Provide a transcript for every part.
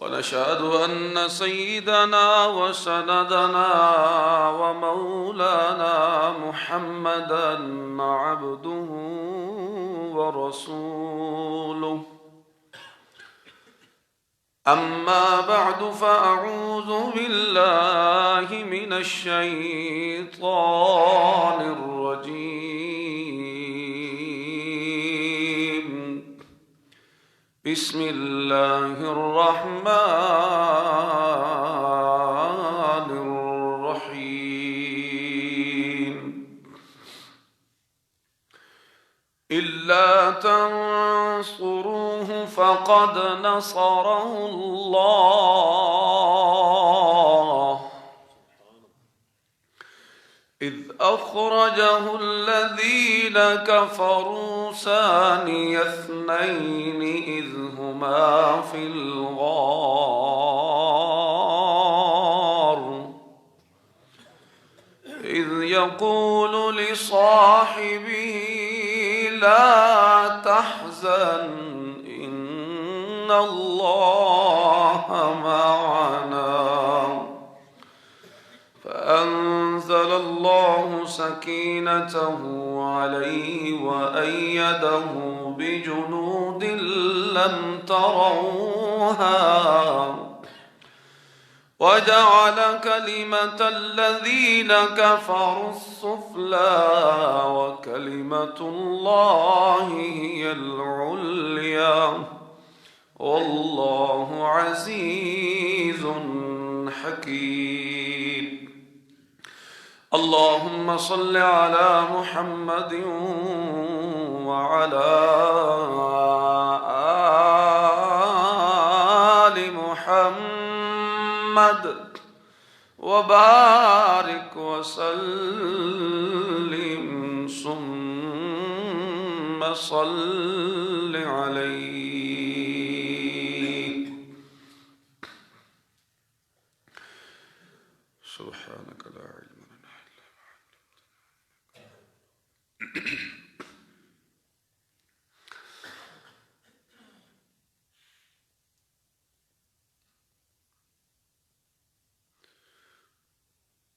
ونشهد أن سيدنا وسندنا ومولانا محمدا عبده ورسوله. أما بعد فأعوذ بالله من الشيطان الرجيم. بسم الله الرحمن الرحيم. إلا تنصروه فقد نصره الله إذ أخرجه الذين كفروا ثاني اثنين إذ هما في الغار إذ يقول لصاحبه لا تحزن إن الله معنا. فأنزل الله سكينته عليه وأيده بجنود لم تروها وجعل كلمة الذين كفروا السفلى وكلمة الله هي العليا والله عزيز حكيم. اللهم صل على محمد وعلى آل محمد وبارك وسلم ثم صل عليه. سبحانك لا علم لنا إلا ما علمتنا.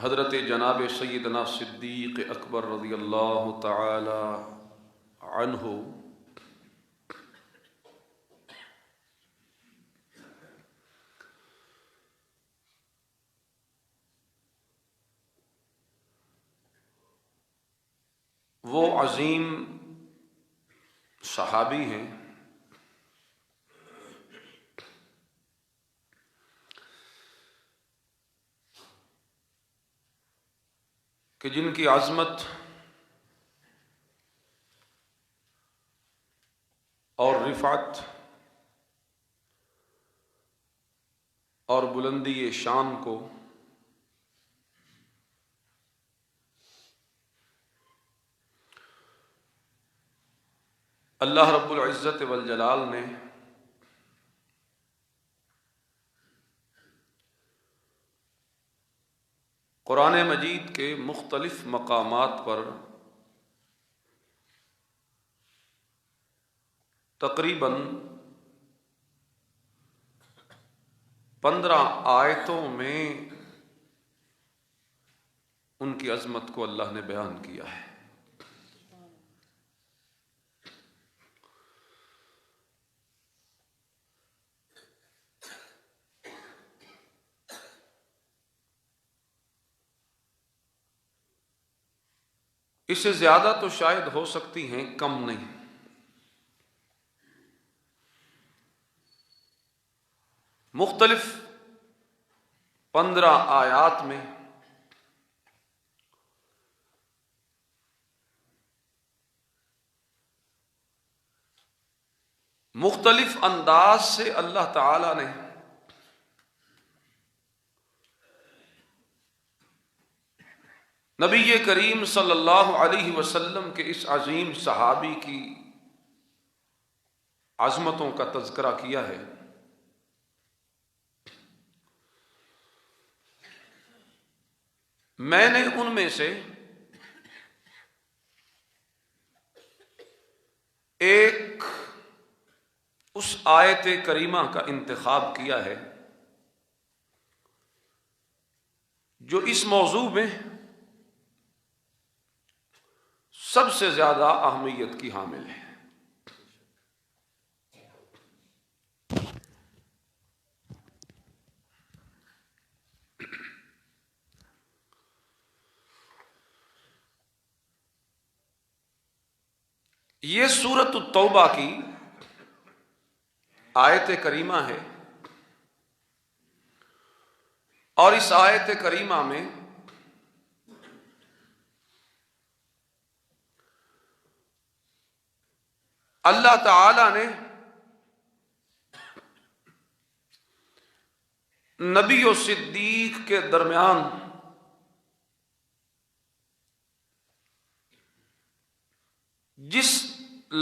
حضرت جناب سیدنا صدیق اکبر رضی اللہ تعالی عنہ وہ عظیم صحابی ہیں کہ جن کی عظمت اور رفعت اور بلندی شان کو اللہ رب العزت والجلال نے قرآن مجید کے مختلف مقامات پر تقریباً 15 آیتوں میں ان کی عظمت کو اللہ نے بیان کیا ہے۔ اس سے زیادہ تو شاید ہو سکتی ہیں، کم نہیں۔ مختلف 15 آیات میں مختلف انداز سے اللہ تعالی نے نبی کریم صلی اللہ علیہ وسلم کے اس عظیم صحابی کی عظمتوں کا تذکرہ کیا ہے۔ میں نے ان میں سے ایک اس آیت کریمہ کا انتخاب کیا ہے جو اس موضوع میں سب سے زیادہ اہمیت کی حامل ہے۔ یہ سورۃ التوبہ کی آیت کریمہ ہے، اور اس آیت کریمہ میں اللہ تعالی نے نبی و صدیق کے درمیان جس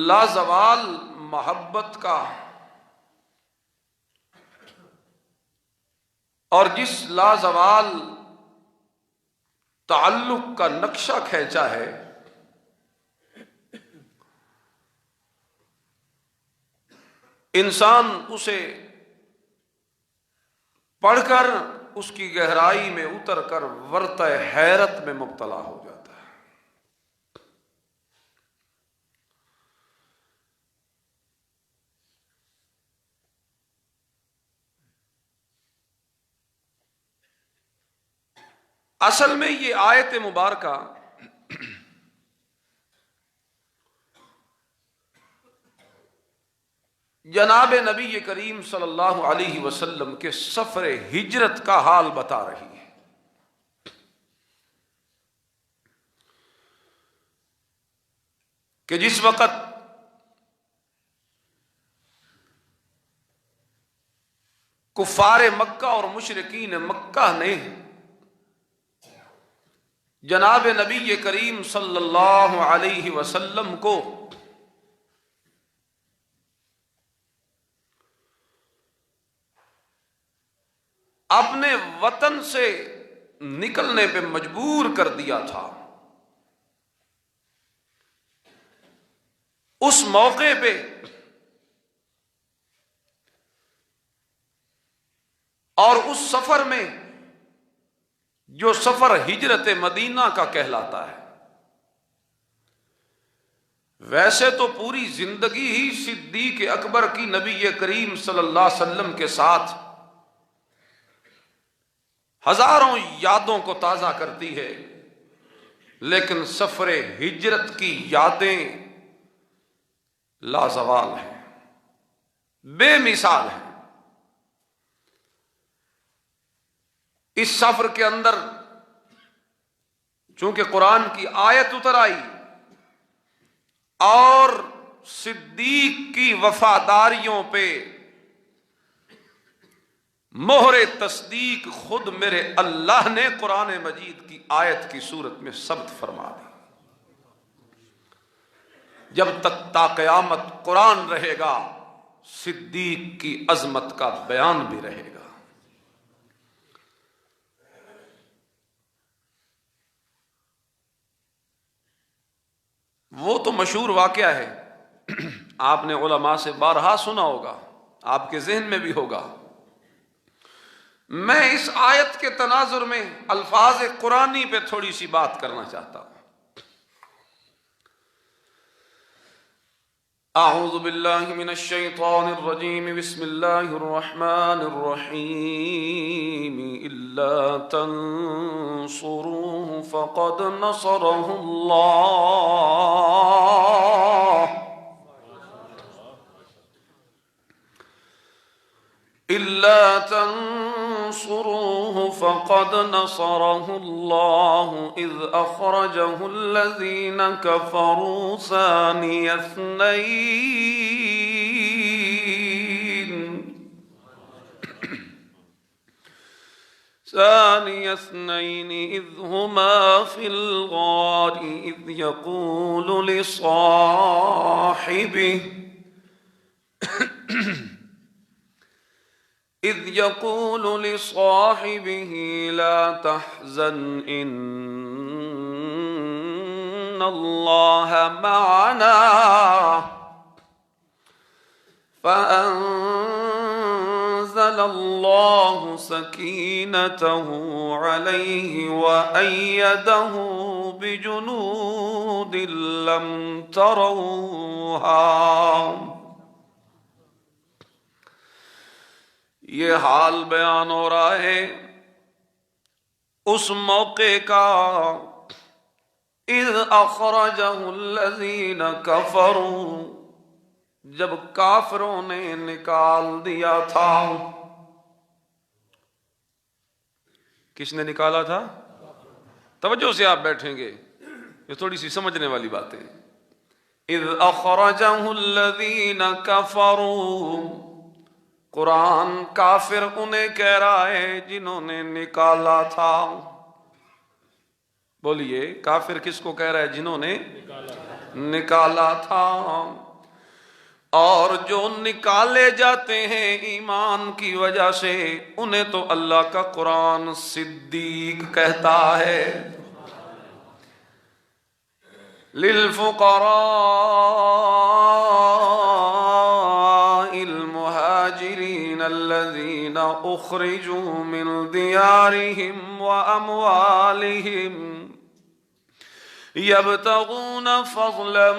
لازوال محبت کا اور جس لازوال تعلق کا نقشہ کھینچا ہے، انسان اسے پڑھ کر اس کی گہرائی میں اتر کر ورطہ حیرت میں مبتلا ہو جاتا ہے۔ اصل میں یہ آیت مبارکہ جناب نبی کریم صلی اللہ علیہ وسلم کے سفر ہجرت کا حال بتا رہی ہے۔ کہ جس وقت کفار مکہ اور مشرکین مکہ نے جناب نبی کریم صلی اللہ علیہ وسلم کو اپنے وطن سے نکلنے پہ مجبور کر دیا تھا، اس موقع پہ اور اس سفر میں جو سفر ہجرت مدینہ کا کہلاتا ہے۔ ویسے تو پوری زندگی ہی صدیق اکبر کی نبی کریم صلی اللہ علیہ وسلم کے ساتھ ہزاروں یادوں کو تازہ کرتی ہے، لیکن سفر ہجرت کی یادیں لازوال ہیں، بے مثال ہیں۔ اس سفر کے اندر چونکہ قرآن کی آیت اتر آئی اور صدیق کی وفاداریوں پہ مہر تصدیق خود میرے اللہ نے قرآن مجید کی آیت کی صورت میں ثبت فرما دی۔ جب تک تا قیامت قرآن رہے گا، صدیق کی عظمت کا بیان بھی رہے گا۔ وہ تو مشہور واقعہ ہے، آپ نے علماء سے بارہا سنا ہوگا، آپ کے ذہن میں بھی ہوگا۔ میں اس آیت کے تناظر میں الفاظ قرآنی پہ تھوڑی سی بات کرنا چاہتا ہوں۔ اعوذ باللہ من الشیطان الرجیم، بسم اللہ الرحمن الرحیم۔ الا تنصروه فقد نصره اللہ، الا تنصروه فقد نصره الله اذ اخرجه الذين كفروا ثاني اثنين اذ هما في الغار إذ يقول لصاحبه لا تحزن إن الله معنا فأنزل الله سكينته عليه وأيده بجنود لم تروها۔ یہ حال بیان ہو رہا ہے اس موقع کا، اذ اخرجہ الذین کفروا، جب کافروں نے نکال دیا تھا۔ کس نے نکالا تھا؟ توجہ سے آپ بیٹھیں گے، یہ تھوڑی سی سمجھنے والی باتیں۔ اذ اخرجہ الذین کفروا، قرآن کافر انہیں کہہ رہا ہے جنہوں نے نکالا تھا۔ بولیے، کافر کس کو کہہ رہا ہے؟ جنہوں نے نکالا تھا۔ اور جو نکالے جاتے ہیں ایمان کی وجہ سے، انہیں تو اللہ کا قرآن صدیق کہتا ہے۔ للفقراء المهاجرين الذين أخرجوا من ديارهم وأموالهم يبتغون فضلا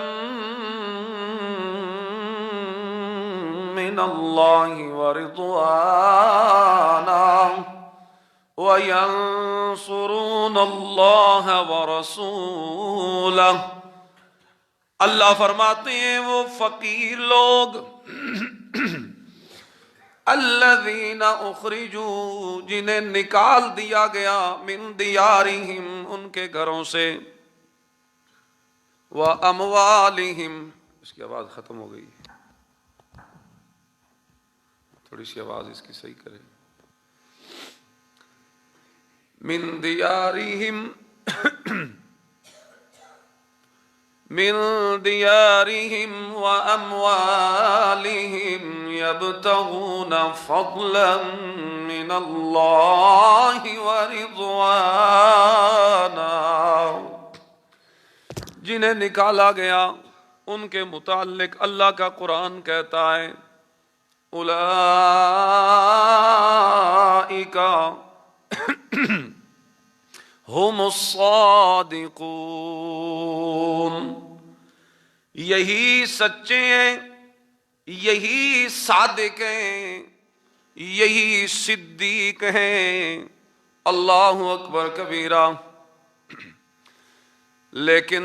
من الله ورضوانا وَيَنصُرُونَ اللَّهَ وَرَسُولَهُ۔ اللہ فرماتے ہیں وہ فقیر لوگ الذین اخرجوا، جنہیں نکال دیا گیا، من دیارہم، ان کے گھروں سے، وَأَمْوَالِهِمْ، اس کی آواز ختم ہو گئی، تھوڑی سی آواز اس کی صحیح کریں، من دیارہم وَأَمْوَالِهِمْ يَبْتَغُونَ فَضْلًا مِّنَ اللَّهِ وَرِضْوَانًا، جنہیں نکالا گیا ان کے متعلق اللہ کا قرآن کہتا ہے اولئک ہم الصادقون، یہی سچے ہیں، یہی صادق ہیں، یہی صدیق ہیں۔ اللہ اکبر کبیرہ۔ لیکن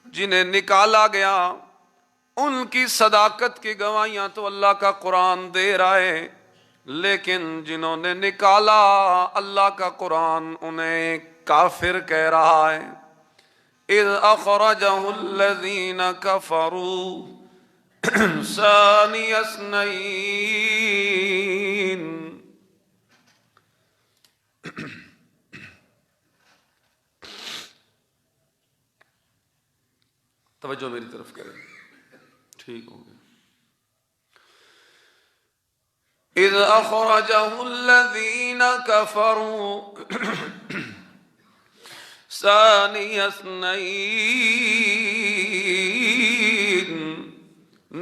جنہیں نکالا گیا ان کی صداقت کی گواہیاں تو اللہ کا قرآن دے رہا ہے، لیکن جنہوں نے نکالا اللہ کا قرآن انہیں کافر کہہ رہا ہے۔ اذ اخرجہ الذین کفروا ثانی اثنین۔ توجہ میری طرف کریں، ٹھیک ہو گیا۔ اذ اخرجہ الذین کفروا ثانی اثنین،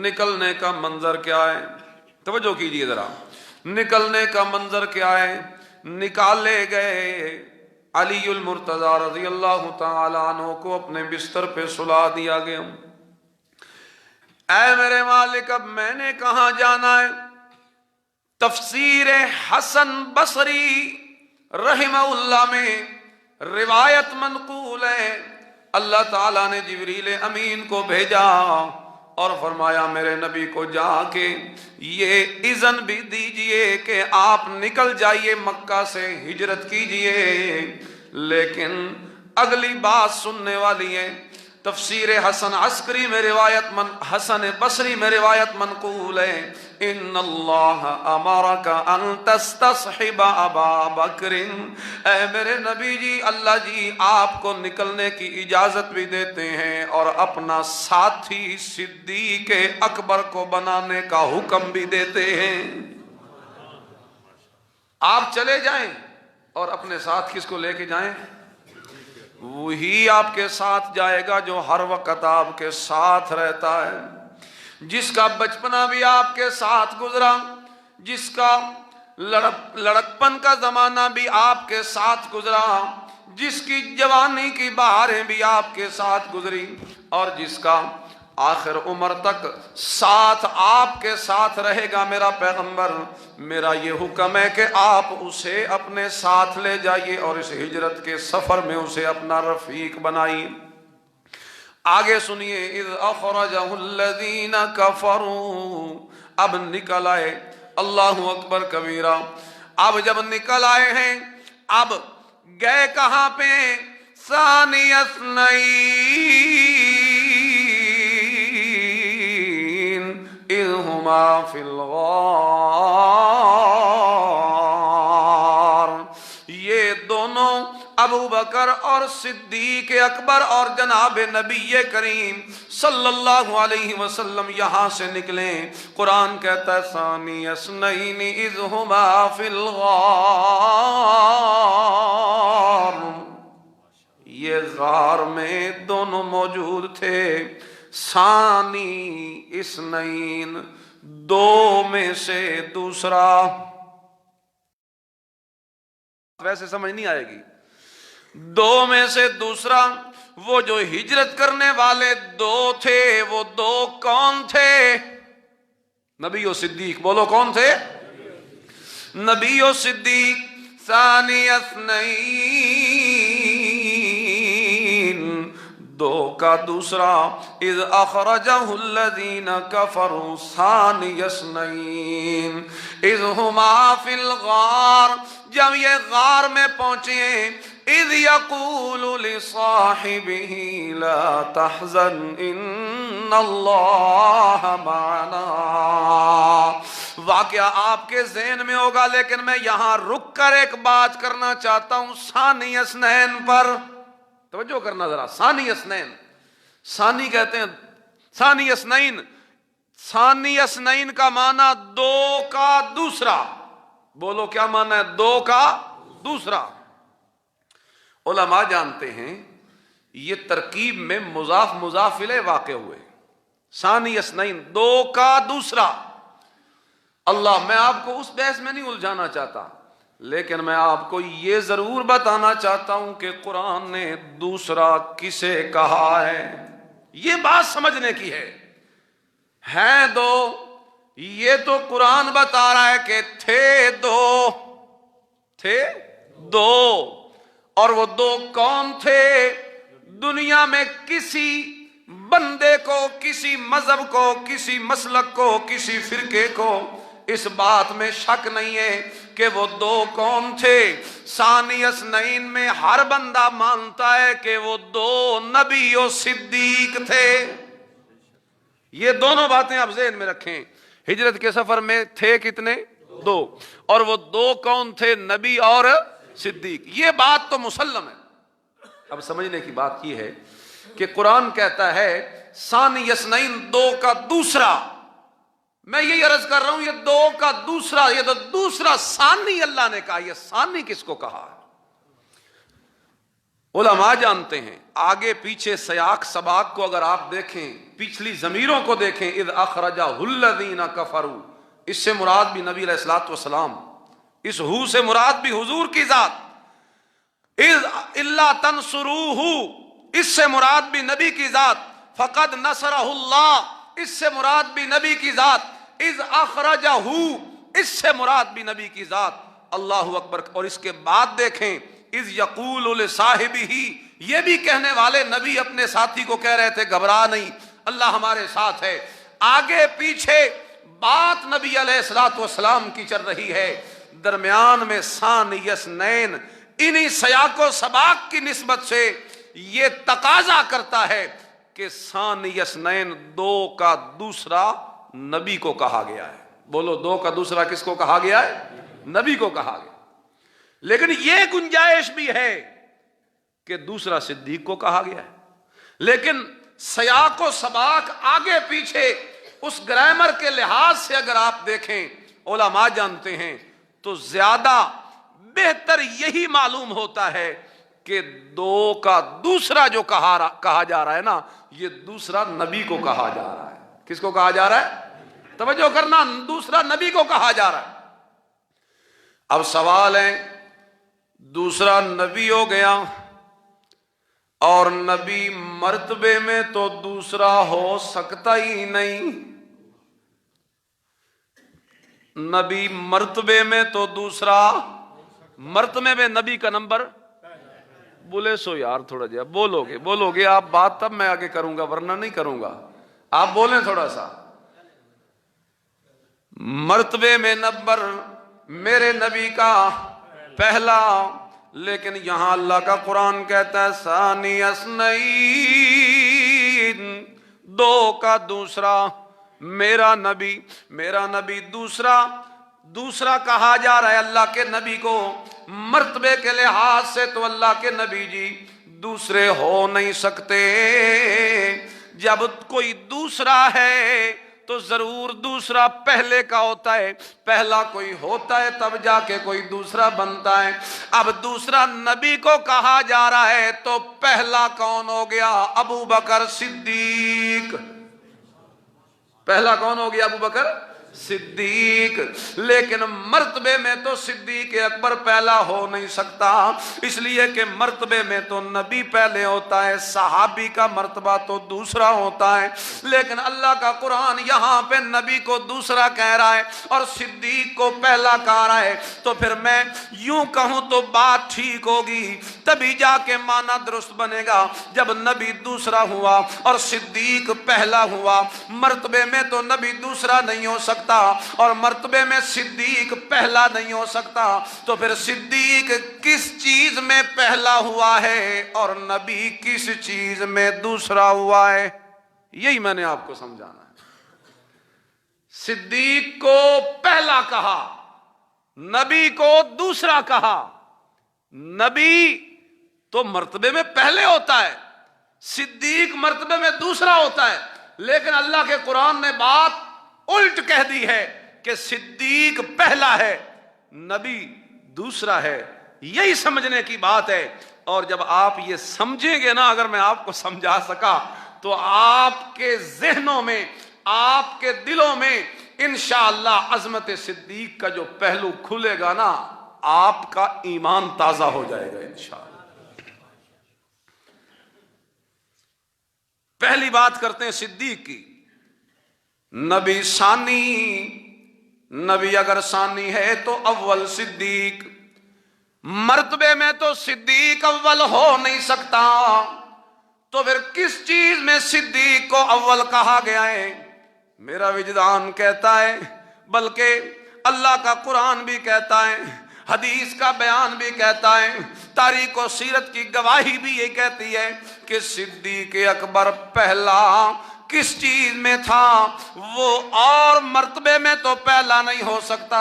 نکلنے کا منظر کیا ہے؟ توجہ کیجئے ذرا، نکلنے کا منظر کیا ہے؟ نکالے گئے علی المرتضی رضی اللہ تعالی عنہ کو اپنے بستر پہ سلا دیا گیا۔ اے میرے مالک اب میں نے کہاں جانا ہے؟ تفسیر حسن بصری رحمہ اللہ میں روایت منقول ہے، اللہ تعالیٰ نے جبریل امین کو بھیجا اور فرمایا میرے نبی کو جا کے یہ اذن بھی دیجئے کہ آپ نکل جائیے مکہ سے، ہجرت کیجئے۔ لیکن اگلی بات سننے والی ہے، تفسیر حسن عسکری میں روایت حسن بصری میں روایت منقول ہے، ان اللہ امرک ان تستصحب ابا بکر، اے میرے نبی جی اللہ جی آپ کو نکلنے کی اجازت بھی دیتے ہیں اور اپنا ساتھی صدیق اکبر کو بنانے کا حکم بھی دیتے ہیں۔ آپ چلے جائیں اور اپنے ساتھ کس کو لے کے جائیں؟ وہی آپ کے ساتھ جائے گا جو ہر وقت آپ کے ساتھ رہتا ہے، جس کا بچپنا بھی آپ کے ساتھ گزرا، جس کا لڑکپن کا زمانہ بھی آپ کے ساتھ گزرا، جس کی جوانی کی بہاریں بھی آپ کے ساتھ گزری، اور جس کا آخر عمر تک ساتھ آپ کے ساتھ رہے گا میرا پیغمبر۔ میرا یہ حکم ہے کہ آپ اسے اپنے ساتھ لے جائیے اور اس ہجرت کے سفر میں اسے اپنا رفیق بنائیے۔ آگے سنیے، اذ اخرجہ الذین کفروا، اب نکل آئے، اللہ اکبر کبیرہ، اب جب نکل آئے ہیں اب گئے کہاں پہ؟ ثانی اثنین اذ ہما فی الغار، یہ دونوں ابو بکر اور صدیق اکبر اور جناب نبی کریم صلی اللہ علیہ وسلم یہاں سے نکلے۔ قرآن کہتا ہے ثانی اثنین اذ ہما فی الغار، یہ غار میں دونوں موجود تھے۔ ثانی اثنین، دو میں سے دوسرا، ویسے سمجھ نہیں آئے گی، دو میں سے دوسرا، وہ جو ہجرت کرنے والے دو تھے وہ دو کون تھے؟ نبی و صدیق، بولو کون تھے؟ نبی و صدیق۔ ثانی اثنین، دو کا دوسرا، اذ اخرجہ الذین کفروا ثانی اثنین اذ ہما فی الغار، جب یہ غار میں پہنچے، اذ یقول لصاحبہ لا تحزن ان اللہ معنا، واقعہ آپ کے ذہن میں ہوگا لیکن میں یہاں رک کر ایک بات کرنا چاہتا ہوں ثانی اثنین پر، توجہ کرنا ذرا۔ ثانی اثنین، ثانی کہتے ہیں ثانی اثنین، ثانی اثنین کا معنی دو کا دوسرا، بولو کیا معنی ہے؟ دو کا دوسرا۔ علماء جانتے ہیں یہ ترکیب میں مضاف مضاف الیہ واقع ہوئے، ثانی اثنین، دو کا دوسرا۔ اللہ، میں آپ کو اس بحث میں نہیں الجھانا چاہتا، لیکن میں آپ کو یہ ضرور بتانا چاہتا ہوں کہ قرآن نے دوسرا کسے کہا ہے. یہ بات سمجھنے کی ہے دو. یہ تو قرآن بتا رہا ہے کہ تھے دو اور وہ دو کون تھے؟ دنیا میں کسی بندے کو، کسی مذہب کو، کسی مسلک کو، کسی فرقے کو اس بات میں شک نہیں ہے کہ وہ دو کون تھے. ثانی اثنین میں ہر بندہ مانتا ہے کہ وہ دو نبی و صدیق تھے. یہ دونوں باتیں آپ ذہن میں رکھیں. ہجرت کے سفر میں تھے کتنے؟ دو. اور وہ دو کون تھے؟ نبی اور صدیق. یہ بات تو مسلم ہے. اب سمجھنے کی بات یہ ہے کہ قرآن کہتا ہے ثانی اثنین، دو کا دوسرا. میں یہی عرض کر رہا ہوں یہ دو کا دوسرا، یہ تو دوسرا ثانی اللہ نے کہا. یہ ثانی کس کو کہا ہے؟ علماء جانتے ہیں. آگے پیچھے سیاق سباق کو اگر آپ دیکھیں، پچھلی ضمیروں کو دیکھیں، اذ اخرجہ الذین کفروا، اس سے مراد بھی نبی علیہ الصلوۃ والسلام، اس ہو سے مراد بھی حضور کی ذات. اذ الا تنصروہ، اس سے مراد بھی نبی کی ذات. فقد نصرہ اللہ، اس سے مراد بھی نبی کی ذات. اذ اخرجہ، اس سے مراد بھی نبی کی ذات. اللہ اکبر. اور اس کے بعد دیکھیں اذ یقول لصاحبہ، یہ بھی کہنے والے نبی اپنے ساتھی کو کہہ رہے تھے گھبرا نہیں، اللہ ہمارے ساتھ ہے. آگے پیچھے بات نبی علیہ الصلوۃ والسلام کی چل رہی ہے. درمیان میں ثانی اثنین، انہی سیاق و سباق کی نسبت سے یہ تقاضا کرتا ہے کہ ثانی اثنین، دو کا دوسرا نبی کو کہا گیا ہے. بولو، دو کا دوسرا کس کو کہا گیا ہے؟ نبی کو کہا گیا. لیکن یہ گنجائش بھی ہے کہ دوسرا صدیق کو کہا گیا ہے. لیکن سیاق و سباق آگے پیچھے اس گرامر کے لحاظ سے اگر آپ دیکھیں، علماء جانتے ہیں تو زیادہ بہتر یہی معلوم ہوتا ہے کہ دو کا دوسرا جو کہا جا رہا ہے نا، یہ دوسرا نبی کو کہا جا رہا ہے. کس کو کہا جا رہا ہے؟ توجہ کرنا، دوسرا نبی کو کہا جا رہا ہے. اب سوال ہے، دوسرا نبی ہو گیا اور نبی مرتبے میں تو دوسرا ہو سکتا ہی نہیں. نبی مرتبے میں تو دوسرا، مرتبے میں نبی کا نمبر، بولے سو یار تھوڑا جا بولو گے آپ بات تب میں آگے کروں گا، ورنہ نہیں کروں گا. آپ بولیں تھوڑا سا. مرتبے میں نمبر میرے نبی کا پہلا، لیکن یہاں اللہ کا قرآن کہتا ہے ثانی اثنین، دو کا دوسرا. میرا نبی دوسرا کہا جا رہا ہے اللہ کے نبی کو. مرتبے کے لحاظ سے تو اللہ کے نبی جی دوسرے ہو نہیں سکتے. جب کوئی دوسرا ہے تو ضرور دوسرا پہلے کا ہوتا ہے. پہلا کوئی ہوتا ہے تب جا کے کوئی دوسرا بنتا ہے. اب دوسرا نبی کو کہا جا رہا ہے تو پہلا کون ہو گیا؟ ابو بکر صدیق. پہلا کون ہو گیا؟ ابو بکر صدیق. لیکن مرتبے میں تو صدیق اکبر پہلا ہو نہیں سکتا، اس لیے کہ مرتبے میں تو نبی پہلے ہوتا ہے، صحابی کا مرتبہ تو دوسرا ہوتا ہے. لیکن اللہ کا قرآن یہاں پہ نبی کو دوسرا کہہ رہا ہے اور صدیق کو پہلا کہہ رہا ہے. تو پھر میں یوں کہوں تو بات ٹھیک ہوگی، تبھی جا کے معنی درست بنے گا. جب نبی دوسرا ہوا اور صدیق پہلا ہوا، مرتبے میں تو نبی دوسرا نہیں ہو سکتا اور مرتبے میں صدیق پہلا نہیں ہو سکتا. تو پھر صدیق کس چیز میں پہلا ہوا ہے اور نبی کس چیز میں دوسرا ہوا ہے؟ یہی میں نے آپ کو سمجھانا ہے. صدیق کو پہلا کہا، نبی کو دوسرا کہا. نبی تو مرتبے میں پہلے ہوتا ہے، صدیق مرتبے میں دوسرا ہوتا ہے. لیکن اللہ کے قرآن نے بات الٹ کہہ دی ہے کہ صدیق پہلا ہے، نبی دوسرا ہے. یہی سمجھنے کی بات ہے. اور جب آپ یہ سمجھیں گے نا، اگر میں آپ کو سمجھا سکا تو آپ کے ذہنوں میں، آپ کے دلوں میں انشاءاللہ عظمت صدیق کا جو پہلو کھلے گا نا، آپ کا ایمان تازہ ہو جائے گا انشاءاللہ۔ پہلی بات کرتے ہیں صدیق کی۔ نبی ثانی، نبی اگر ثانی ہے تو اول صدیق، مرتبے میں تو صدیق اول ہو نہیں سکتا، تو پھر کس چیز میں صدیق کو اول کہا گیا ہے؟ میرا وجدان کہتا ہے، بلکہ اللہ کا قرآن بھی کہتا ہے، حدیث کا بیان بھی کہتا ہے، تاریخ و سیرت کی گواہی بھی یہ کہتی ہے کہ صدیق اکبر پہلا کس چیز میں تھا؟ وہ اور مرتبے میں تو پہلا نہیں ہو سکتا۔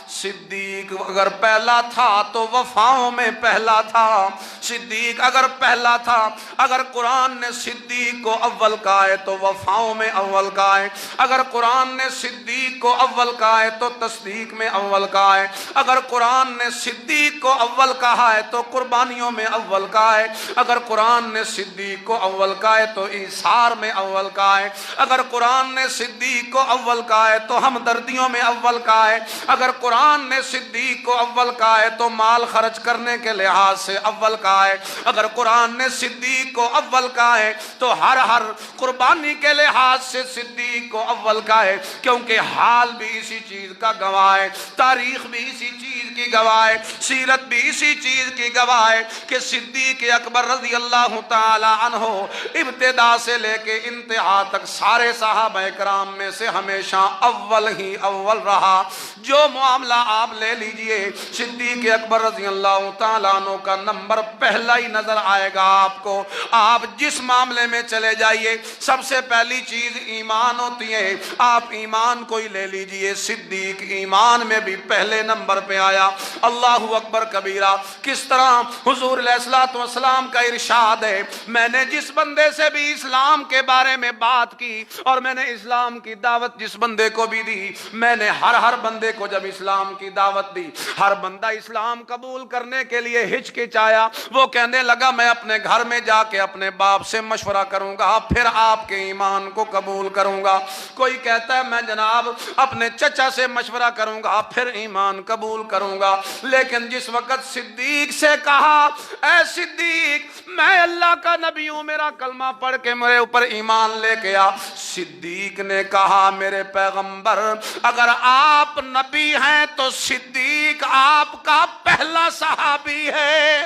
صدیق اگر پہلا تھا تو وفاؤں میں پہلا تھا۔ صدیق اگر پہلا تھا، اگر قرآن نے صدیق کو اول کہا ہے تو وفاؤں میں اول کہا ہے، اگر قرآن نے صدیق کو اول کہا ہے تو تصدیق میں اول کہا ہے، اگر قرآن نے صدیق کو اول کہا ہے تو قربانیوں میں اول کہا ہے، اگر قرآن نے صدیق کو اول کہا ہے تو ایثار میں اول کہا ہے، اگر قرآن نے صدیق کو اول کہا ہے تو ہمدردیوں میں اول کہا ہے، اگر قرآن نے صدیق کو اول کہا ہے تو مال خرچ کرنے کے لحاظ سے اول کہا ہے، اگر قرآن نے صدیق کو اول کہا ہے تو ہر قربانی کے لحاظ سے صدیق کو اول کہا ہے، کیونکہ حال بھی اسی چیز کا گواہ ہے، تاریخ بھی اسی چیز کی گواہ ہے، سیرت بھی اسی چیز کی گواہ ہے کہ صدیق اکبر رضی اللہ تعالی عنہ ابتدا سے لے کے انتہا تک سارے صحابہ کرام میں سے ہمیشہ اول ہی اول رہا۔ جو معاملہ آپ لے لیجئے، صدیق اکبر رضی اللہ تعالیٰ عنہ کا نمبر پہلا ہی نظر آئے گا آپ کو۔ آپ جس معاملے میں چلے جائیے، سب سے پہلی چیز ایمان ہوتی ہے۔ آپ ایمان کو ہی لے لیجئے، صدیق ایمان میں بھی پہلے نمبر پہ آیا۔ اللہ اکبر کبیرہ۔ کس طرح حضور علیہ الصلوۃ والسلام کا ارشاد ہے، میں نے جس بندے سے بھی اسلام کے بارے میں بات کی اور میں نے اسلام کی دعوت جس بندے کو بھی دی، میں نے ہر بندے کو جب اسلام کی دعوت دی، ہر بندہ اسلام قبول کرنے کے لیے ہچکچایا، وہ کہنے لگا میں اپنے گھر میں جا کے اپنے باپ سے مشورہ کروں گا، پھر آپ کے ایمان کو قبول کروں گا۔ کوئی کہتا ہے میں جناب اپنے چچا سے مشورہ کروں گا، پھر ایمان قبول کروں گا۔ لیکن جس وقت صدیق سے کہا، اے صدیق میں اللہ کا نبی ہوں، میرا کلمہ پڑھ کے میرے اوپر ایمان لے کے آ، صدیق نے کہا میرے پیغمبر اگر آپ نبی ہیں تو صدیق آپ کا پہلا صحابی ہے۔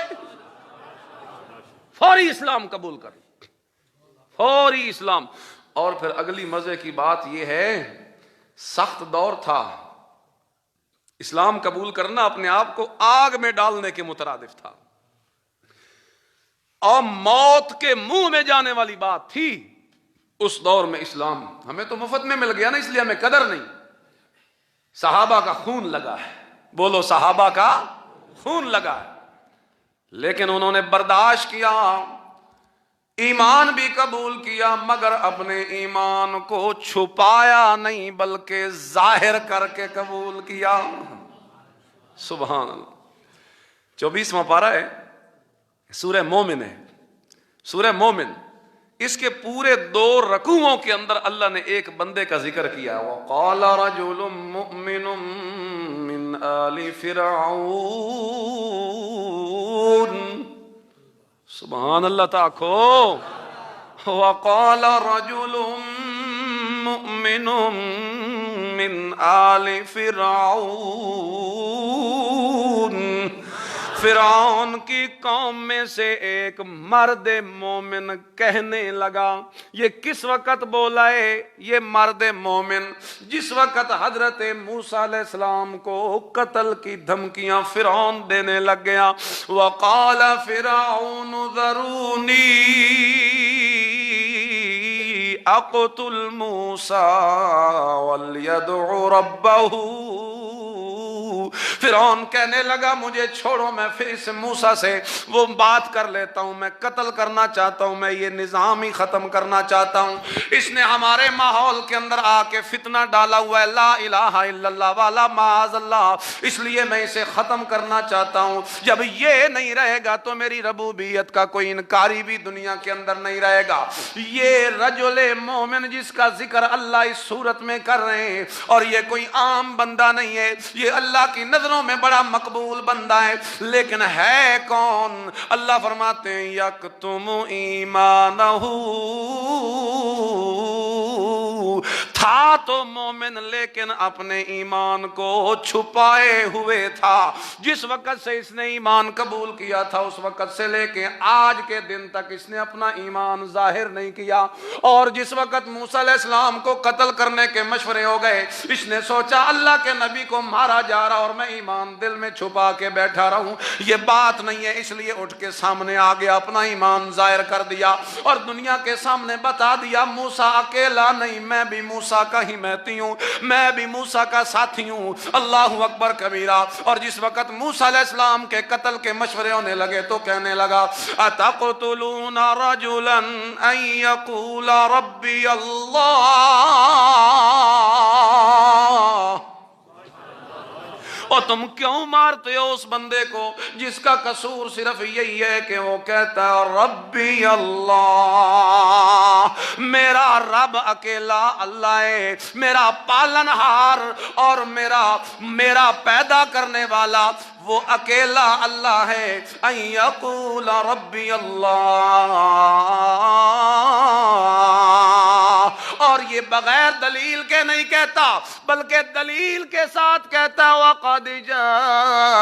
فوری اسلام قبول کر، فوری اسلام۔ اور پھر اگلی مزے کی بات یہ ہے، سخت دور تھا، اسلام قبول کرنا اپنے آپ کو آگ میں ڈالنے کے مترادف تھا، اور موت کے منہ میں جانے والی بات تھی اس دور میں۔ اسلام ہمیں تو مفت میں مل گیا نا، اس لیے ہمیں قدر نہیں۔ صحابہ کا خون لگا ہے، بولو صحابہ کا خون لگا ہے، لیکن انہوں نے برداشت کیا، ایمان بھی قبول کیا، مگر اپنے ایمان کو چھپایا نہیں بلکہ ظاہر کر کے قبول کیا۔ سبحان اللہ۔ 24واں پارہ ہے، سورہ مومن ہے، سورہ مومن۔ اس کے پورے 2 رکوعوں کے اندر اللہ نے ایک بندے کا ذکر کیا، وَقَالَ رَجُلٌ مُؤْمِنٌ مِّنْ آلِ فِرْعَوْنَ۔ سبحان اللہ تاکو۔ وَقَالَ رَجُلٌ مُؤْمِنٌ مِّنْ آلِ فِرْعَوْنَ۔ فرعون کی قوم میں سے ایک مرد مومن کہنے لگا، یہ کس وقت بولا ہے یہ مرد مومن؟ جس وقت حضرت موسیٰ علیہ السلام کو قتل کی دھمکیاں فرعون دینے لگ گیا۔ وقال فرعون ذرونی اقتل موسیٰ ولیدع ربہ۔ فرعون کہنے لگا مجھے چھوڑو، میں پھر اس موسیٰ سے وہ بات کر لیتا ہوں، میں قتل کرنا چاہتا ہوں، میں یہ نظام ہی ختم کرنا چاہتا ہوں۔ اس نے ہمارے ماحول کے اندر آ کے فتنہ ڈالا ہوا ہے، لا الہ الا اللہ والا معاذ اللہ، اس لیے میں اسے ختم کرنا چاہتا ہوں۔ جب یہ نہیں رہے گا تو میری ربوبیت کا کوئی انکاری بھی دنیا کے اندر نہیں رہے گا۔ یہ رجل مومن جس کا ذکر اللہ اس صورت میں کر رہے ہیں، اور یہ کوئی عام بندہ نہیں ہے، یہ اللہ کی نظروں نظروں میں بڑا مقبول بندہ ہے، لیکن ہے کون؟ اللہ فرماتے ہیں یکتم ایمانہ، تھا تو مومن لیکن اپنے ایمان کو چھپائے ہوئے تھا۔ جس وقت سے اس نے ایمان قبول کیا تھا اس وقت سے لے کے آج کے دن تک اس نے اپنا ایمان ظاہر نہیں کیا، اور جس وقت موسیٰ علیہ السلام کو قتل کرنے کے مشورے ہو گئے اس نے سوچا اللہ کے نبی کو مارا جا رہا اور میں ایمان دل میں چھپا کے بیٹھا رہوں، یہ بات نہیں ہے، اس لیے اٹھ کے سامنے آ گیا، اپنا ایمان ظاہر کر دیا اور دنیا کے سامنے بتا دیا موسیٰ اکیلا نہیں، میں بھی موسیٰ کا حمایتی ہوں، میں بھی موسیٰ کا ساتھی ہوں۔ اللہ اکبر کبیرہ۔ اور جس وقت موسیٰ علیہ السلام کے قتل کے مشورے ہونے لگے تو کہنے لگا اتقتلون رجلا ان یقول ربی اللہ، اور تم کیوں مارتے ہو اس بندے کو جس کا قصور صرف یہی ہے کہ وہ کہتا ہے ربی اللہ، میرا رب اکیلا اللہ ہے، میرا پالنہار اور میرا پیدا کرنے والا وہ اکیلا اللہ ہے۔ ان یقول ربی اللہ، اور یہ بغیر دلیل کے نہیں کہتا بلکہ دلیل کے ساتھ کہتا وَقَدْ جَاءَكُمْ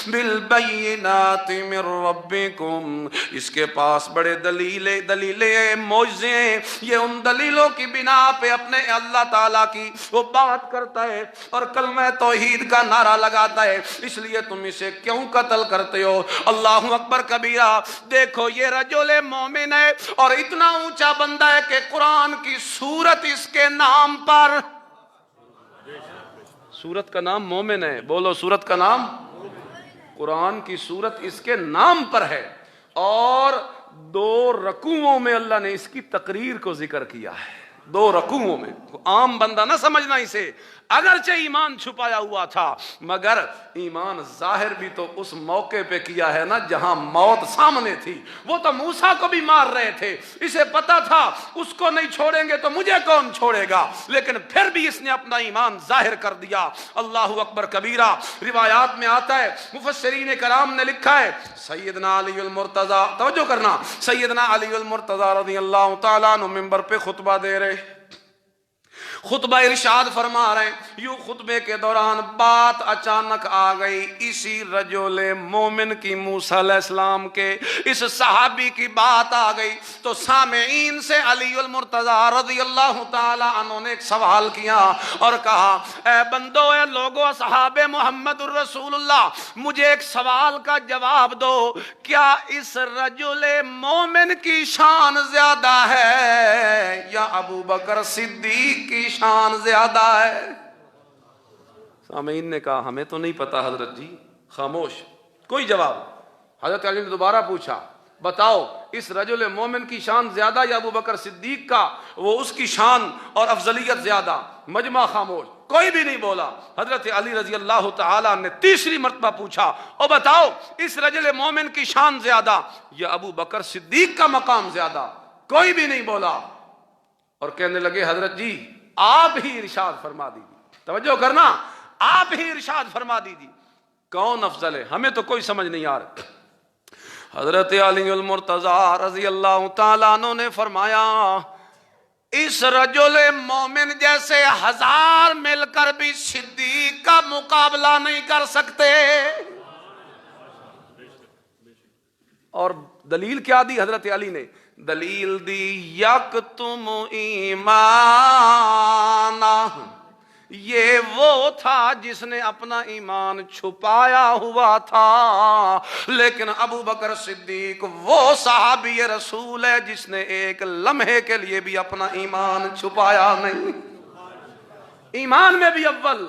بِالْبَيِّنَاتِ مِنْ رَبِّكُمْ، اس کے پاس بڑے دلیلیں معجزے ہیں، یہ ان دلیلوں کی بنا پہ اپنے اللہ تعالیٰ کی وہ بات کرتا ہے اور کلمہ توحید کا نعرہ لگاتا ہے، اس لیے تم اسے کیوں قتل کرتے ہو؟ اللہ اکبر کبیرہ۔ دیکھو یہ رجل مومن ہے اور اتنا اونچا بندہ ہے کہ قرآن کی سورت اس کے نام پر، سورت کا نام مومن ہے، بولو سورت کا نام، قرآن کی سورت اس کے نام پر ہے، اور 2 رکوعوں میں اللہ نے اس کی تقریر کو ذکر کیا ہے، 2 رکوعوں میں۔ عام بندہ نہ سمجھنا اسے، اگرچہ ایمان چھپایا ہوا تھا مگر ایمان ظاہر بھی تو اس موقع پہ کیا ہے نا جہاں موت سامنے تھی۔ وہ تو موسیٰ کو بھی مار رہے تھے، اسے پتا تھا اس کو نہیں چھوڑیں گے تو مجھے کون چھوڑے گا، لیکن پھر بھی اس نے اپنا ایمان ظاہر کر دیا۔ اللہ اکبر کبیرہ۔ روایات میں آتا ہے، مفسرین کرام نے لکھا ہے سیدنا علی المرتضیٰ، توجہ کرنا، سیدنا علی المرتضیٰ رضی اللہ تعالیٰ عنہ منبر پہ خطبہ دے رہے، خطبہ ارشاد فرما رہے ہیں، یوں خطبے کے دوران بات اچانک آ گئی اسی رجل مومن کی، موسیٰ علیہ السلام کے اس صحابی کی بات آ گئی تو سامعین سے علی المرتضیٰ رضی اللہ تعالی عنہ نے ایک سوال کیا اور کہا اے بندو، اے لوگو، اصحاب محمد الرسول اللہ، مجھے ایک سوال کا جواب دو، کیا اس رجل مومن کی شان زیادہ ہے یا ابو بکر صدیق کی شان زیادہ ہے؟ سامعین نے کہا ہمیں تو نہیں پتا حضرت جی، خاموش، کوئی جواب۔ حضرت علی نے دوبارہ پوچھا بتاؤ اس رجل مومن کی شان زیادہ یا ابو بکر صدیق کا، وہ اس کی شان اور افضلیت زیادہ؟ مجمع خاموش، کوئی بھی نہیں بولا۔ حضرت علی رضی اللہ تعالیٰ نے تیسری مرتبہ پوچھا اور بتاؤ اس رجل مومن کی شان زیادہ یا ابو بکر صدیق کا مقام زیادہ؟ کوئی بھی نہیں بولا، اور کہنے لگے حضرت جی آپ ہی ارشاد فرما دیجیے، توجہ کرنا، آپ ہی ارشاد فرما دیجیے کون افضل ہے، ہمیں تو کوئی سمجھ نہیں آ رہا۔ حضرت علی المرتضیٰ رضی اللہ تعالیٰ عنہ نے فرمایا اس رجل مومن جیسے 1000 مل کر بھی صدیق کا مقابلہ نہیں کر سکتے۔ اور دلیل کیا دی حضرت علی نے؟ دلیل دی یکتم ایمانہ، یہ وہ تھا جس نے اپنا ایمان چھپایا ہوا تھا، لیکن ابو بکر صدیق وہ صحابی رسول ہے جس نے ایک لمحے کے لیے بھی اپنا ایمان چھپایا نہیں۔ ایمان میں بھی اول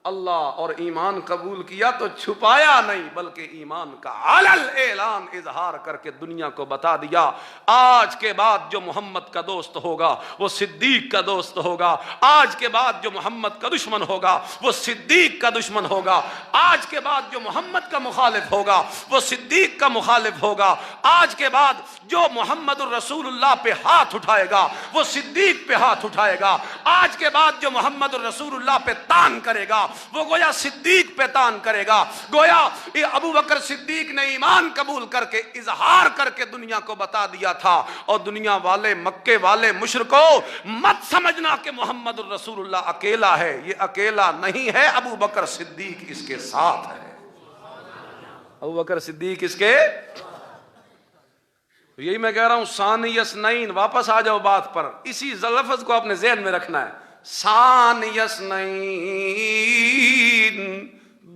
اللہ، اور ایمان قبول کیا تو چھپایا نہیں بلکہ ایمان کا علل اعلان اظہار کر کے دنیا کو بتا دیا آج کے بعد جو محمد کا دوست ہوگا وہ صدیق کا دوست ہوگا، آج کے بعد جو محمد کا دشمن ہوگا وہ صدیق کا دشمن ہوگا، آج کے بعد جو محمد کا مخالف ہوگا وہ صدیق کا مخالف ہوگا، آج کے بعد جو محمد الرسول اللہ پہ ہاتھ اٹھائے گا وہ صدیق پہ ہاتھ اٹھائے گا، آج کے بعد جو محمد الرسول اللہ پہ تان کرے گا وہ گویا صدیق پہ تان کرے گا. گویا ابو بکر صدیق نے ایمان قبول کر کے اظہار کر کے دنیا کو بتا دیا تھا. اور دنیا والے مکے والے مشرکو مت سمجھنا کہ محمد الرسول اللہ اکیلا ہے. یہ اکیلا نہیں ہے، ابو بکر صدیق اس کے ساتھ ہے. ابو بکر صدیق اس کے، یہی میں کہہ رہا ہوں ثانی اثنین. واپس آ جاؤ بات پر، اسی لفظ کو اپنے ذہن میں رکھنا ہے. ثانی اثنین،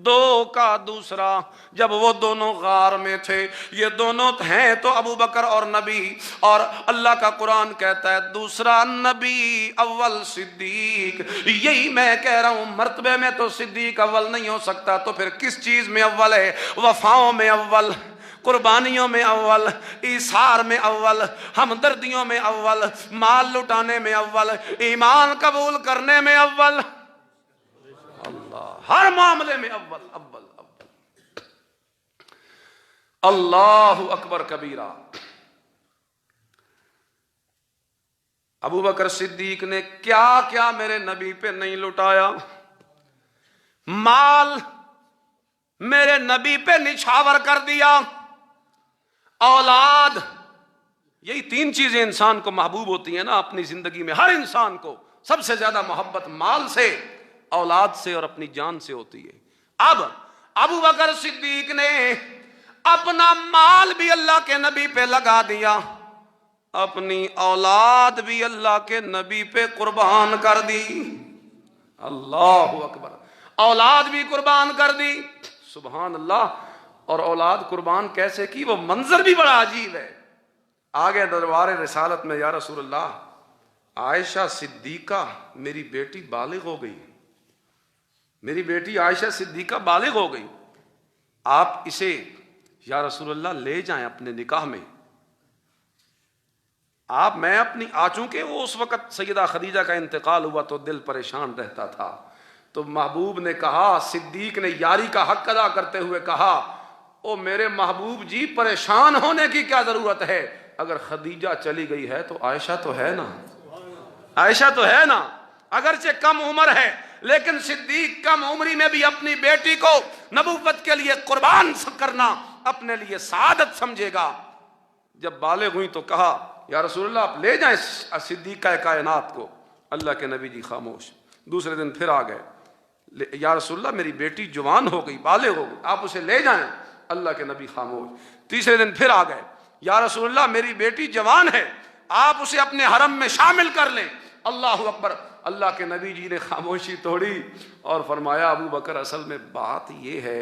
دو کا دوسرا. جب وہ دونوں غار میں تھے، یہ دونوں ہیں تو ابو بکر اور نبی، اور اللہ کا قرآن کہتا ہے دوسرا نبی اول صدیق. یہی میں کہہ رہا ہوں مرتبے میں تو صدیق اول نہیں ہو سکتا، تو پھر کس چیز میں اول ہے؟ وفاؤں میں اول، قربانیوں میں اول، ایثار میں اول، ہمدردیوں میں اول، مال لٹانے میں اول، ایمان قبول کرنے میں اول، اللہ ہر معاملے میں اول اول اول. اللہ اکبر کبیرہ. ابو بکر صدیق نے کیا کیا میرے نبی پہ نہیں لٹایا. مال میرے نبی پہ نچھاور کر دیا، اولاد. یہی تین چیزیں انسان کو محبوب ہوتی ہیں نا اپنی زندگی میں. ہر انسان کو سب سے زیادہ محبت مال سے، اولاد سے اور اپنی جان سے ہوتی ہے. اب ابو بکر صدیق نے اپنا مال بھی اللہ کے نبی پہ لگا دیا، اپنی اولاد بھی اللہ کے نبی پہ قربان کر دی. اللہ اکبر. اولاد بھی قربان کر دی، سبحان اللہ. اور اولاد قربان کیسے کی؟ وہ منظر بھی بڑا عجیب ہے. آگے دربار رسالت میں، یا رسول اللہ عائشہ صدیقہ میری بیٹی بالغ ہو گئی، میری بیٹی عائشہ صدیقہ بالغ ہو گئی، آپ اسے یا رسول اللہ لے جائیں اپنے نکاح میں. آپ میں اپنی چونکہ وہ اس وقت سیدہ خدیجہ کا انتقال ہوا تو دل پریشان رہتا تھا، تو محبوب نے کہا، صدیق نے یاری کا حق ادا کرتے ہوئے کہا، او میرے محبوب جی پریشان ہونے کی کیا ضرورت ہے؟ اگر خدیجہ چلی گئی ہے تو عائشہ تو ہے نا، عائشہ تو ہے نا. اگرچہ کم عمر ہے لیکن صدیق کم عمری میں بھی اپنی بیٹی کو نبوت کے لیے قربان کرنا اپنے لیے سعادت سمجھے گا. جب بالغ ہوئی تو کہا یا رسول اللہ آپ لے جائیں صدیقہ کائنات کو. اللہ کے نبی جی خاموش. دوسرے دن پھر آ گئے، یا رسول اللہ میری بیٹی جوان ہو گئی، بالغ ہو گئی، آپ اسے لے جائیں. اللہ کے نبی خاموش. تیسرے دن پھر آ گئے، یا رسول اللہ میری بیٹی جوان ہے، آپ اسے اپنے حرم میں شامل کر لیں. اللہ اکبر. اللہ کے نبی جی نے خاموشی توڑی اور فرمایا ابو بکر اصل میں بات یہ ہے،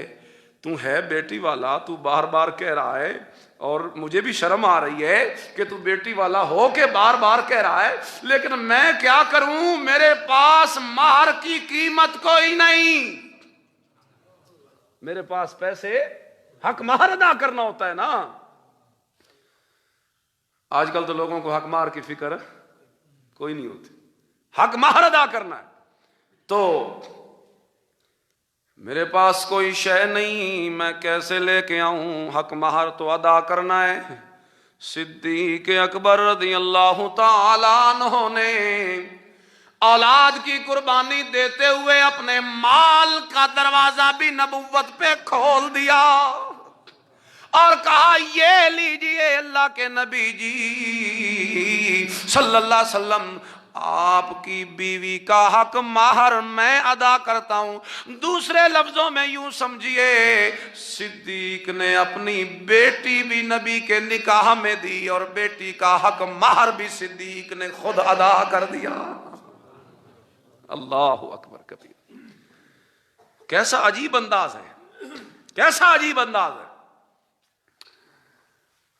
تو ہے بیٹی والا، تو بار بار کہہ رہا ہے اور مجھے بھی شرم آ رہی ہے کہ تو بیٹی والا ہو کے بار بار کہہ رہا ہے، لیکن میں کیا کروں، میرے پاس مہر کی قیمت کوئی نہیں، میرے پاس پیسے، حق مہر ادا کرنا ہوتا ہے نا. آج کل تو لوگوں کو حق مہر کی فکر کوئی نہیں ہوتی، حق مہر ادا کرنا ہے. تو میرے پاس کوئی شے نہیں، میں کیسے لے کے آؤں، حق مہر تو ادا کرنا ہے. صدیق اکبر رضی اللہ تعالیٰ عنہ نے اولاد کی قربانی دیتے ہوئے اپنے مال کا دروازہ بھی نبوت پہ کھول دیا اور کہا یہ لیجئے اللہ کے نبی جی صلی اللہ علیہ وسلم، آپ کی بیوی کا حق مہر میں ادا کرتا ہوں. دوسرے لفظوں میں یوں سمجھیے صدیق نے اپنی بیٹی بھی نبی کے نکاح میں دی اور بیٹی کا حق مہر بھی صدیق نے خود ادا کر دیا. اللہ اکبر کبیر. کیسا عجیب انداز ہے، کیسا عجیب انداز ہے.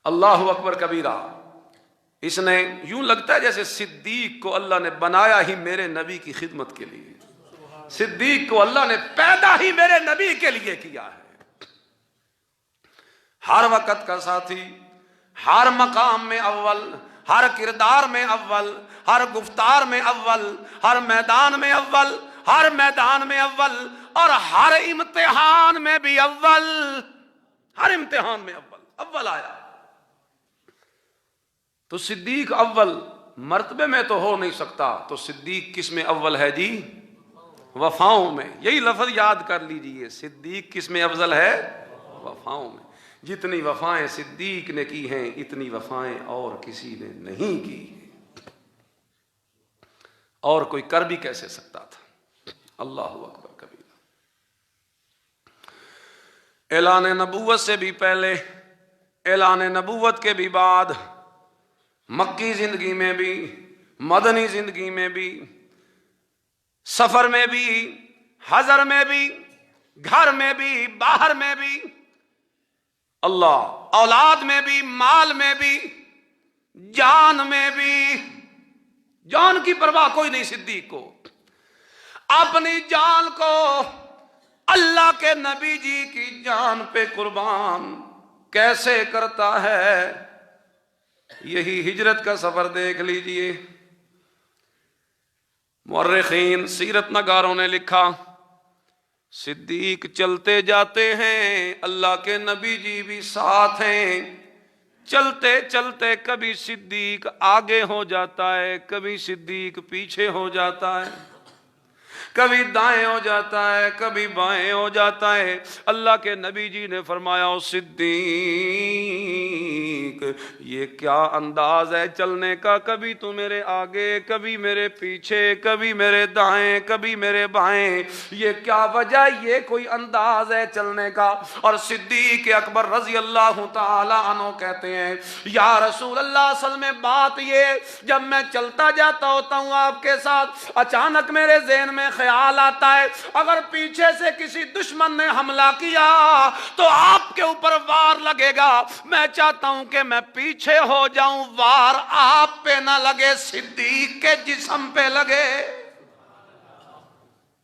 اللہ اکبر کبیرہ. اس نے یوں لگتا ہے جیسے صدیق کو اللہ نے بنایا ہی میرے نبی کی خدمت کے لیے، صدیق کو اللہ نے پیدا ہی میرے نبی کے لیے کیا ہے. ہر وقت کا ساتھی، ہر مقام میں اول، ہر کردار میں اول، ہر گفتار میں اول، ہر میدان میں اول، ہر میدان میں اول، اور ہر امتحان میں بھی اول، ہر امتحان میں اول آیا. تو صدیق اول مرتبے میں تو ہو نہیں سکتا، تو صدیق کس میں اول ہے جی؟ وفاؤں میں. یہی لفظ یاد کر لیجئے, صدیق کس میں افضل ہے؟ وفاؤں میں. جتنی وفائیں صدیق نے کی ہیں اتنی وفائیں اور کسی نے نہیں کی, اور کوئی کر بھی کیسے سکتا تھا. اللہ اکبر کبیرہ. اعلان نبوت سے بھی پہلے, اعلان نبوت کے بھی بعد, مکی زندگی میں بھی, مدنی زندگی میں بھی, سفر میں بھی, حضر میں بھی, گھر میں بھی, باہر میں بھی, اللہ اولاد میں بھی, مال میں بھی, جان میں بھی, جان کی پرواہ کوئی نہیں صدیق کو. اپنی جان کو اللہ کے نبی جی کی جان پہ قربان کیسے کرتا ہے, یہی ہجرت کا سفر دیکھ لیجئے. مورخین سیرت نگاروں نے لکھا, صدیق چلتے جاتے ہیں, اللہ کے نبی جی بھی ساتھ ہیں. چلتے چلتے کبھی صدیق آگے ہو جاتا ہے, کبھی صدیق پیچھے ہو جاتا ہے, کبھی دائیں ہو جاتا ہے, کبھی بائیں ہو جاتا ہے. اللہ کے نبی جی نے فرمایا, او صدیق یہ کیا انداز ہے چلنے کا, کبھی تو میرے آگے, کبھی میرے پیچھے, کبھی میرے دائیں, کبھی میرے بائیں, یہ کیا وجہ, یہ کوئی انداز ہے چلنے کا. اور صدیق اکبر رضی اللہ تعالی عنہ کہتے ہیں, یا رسول اللہ اصل میں بات یہ, جب میں چلتا جاتا ہوتا ہوں آپ کے ساتھ, اچانک میرے ذہن میں خیال آتا ہے اگر پیچھے سے کسی دشمن نے حملہ کیا تو آپ کے اوپر وار لگے گا, میں چاہتا ہوں کہ میں پیچھے ہو جاؤں, وار آپ پہ نہ لگے, صدیق کے جسم پہ لگے.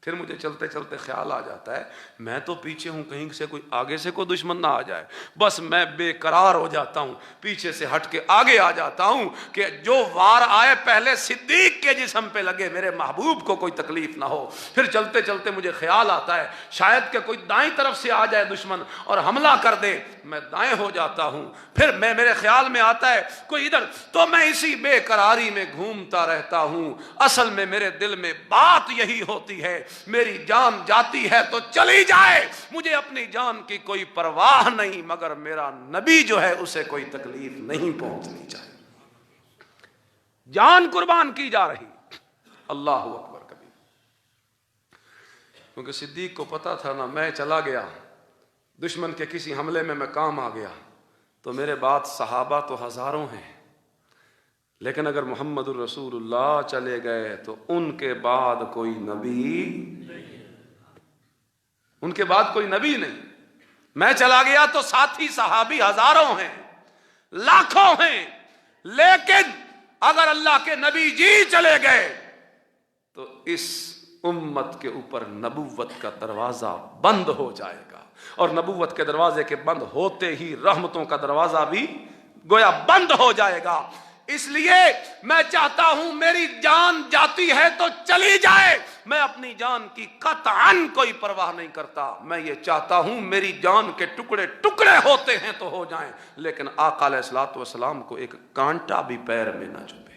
پھر مجھے چلتے چلتے خیال آ جاتا ہے میں تو پیچھے ہوں, کہیں سے کوئی آگے سے کوئی دشمن نہ آ جائے. بس میں بے قرار ہو جاتا ہوں, پیچھے سے ہٹ کے آگے آ جاتا ہوں کہ جو وار آئے پہلے صدیق کے جسم پہ لگے, میرے محبوب کو کوئی تکلیف نہ ہو. پھر چلتے چلتے مجھے خیال آتا ہے شاید کہ کوئی دائیں طرف سے آ جائے دشمن اور حملہ کر دے, میں دائیں ہو جاتا ہوں. پھر میرے خیال میں آتا ہے کوئی ادھر, تو میں اسی بے قراری میں گھومتا رہتا ہوں. اصل میں میرے دل میں بات یہی ہوتی ہے, میری جان جاتی ہے تو چلی جائے, مجھے اپنی جان کی کوئی پرواہ نہیں, مگر میرا نبی جو ہے اسے کوئی تکلیف نہیں پہنچنی چاہیے. جان قربان کی جا رہی. اللہ اکبر کبھی. کیونکہ صدیق کو پتا تھا نا, میں چلا گیا دشمن کے کسی حملے میں کام آ گیا تو میرے بعد صحابہ تو ہزاروں ہیں, لیکن اگر محمد الرسول اللہ چلے گئے تو ان کے بعد کوئی نبی, ان کے بعد کوئی نبی نہیں. میں چلا گیا تو ساتھی صحابی ہزاروں ہیں, لاکھوں ہیں, لیکن اگر اللہ کے نبی جی چلے گئے تو اس امت کے اوپر نبوت کا دروازہ بند ہو جائے گا, اور نبوت کے دروازے کے بند ہوتے ہی رحمتوں کا دروازہ بھی گویا بند ہو جائے گا. اس لیے میں چاہتا ہوں میری جان جاتی ہے تو چلی جائے, میں اپنی جان کی قطعاً کوئی پرواہ نہیں کرتا. میں یہ چاہتا ہوں میری جان کے ٹکڑے ٹکڑے ہوتے ہیں تو ہو جائیں, لیکن آقا علیہ الصلوۃ والسلام کو ایک کانٹا بھی پیر میں نہ چبھے.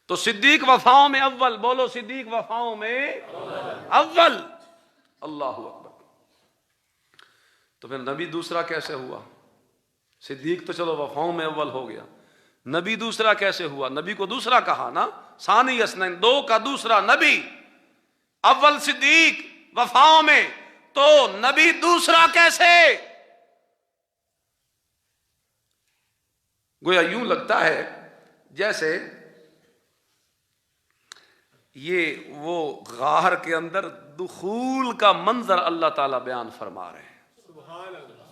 تو صدیق وفاؤں میں اول, بولو صدیق وفاؤں میں اول. اللہ اکبر. تو پھر نبی دوسرا کیسے ہوا؟ صدیق تو چلو وفاؤں میں اول ہو گیا, نبی دوسرا کیسے ہوا؟ نبی کو دوسرا کہا نا, ثانی اثنین, دو کا دوسرا نبی. اول صدیق وفاؤں میں, تو نبی دوسرا کیسے؟ گویا یوں لگتا ہے جیسے یہ وہ غار کے اندر دخول کا منظر اللہ تعالیٰ بیان فرما رہے ہیں.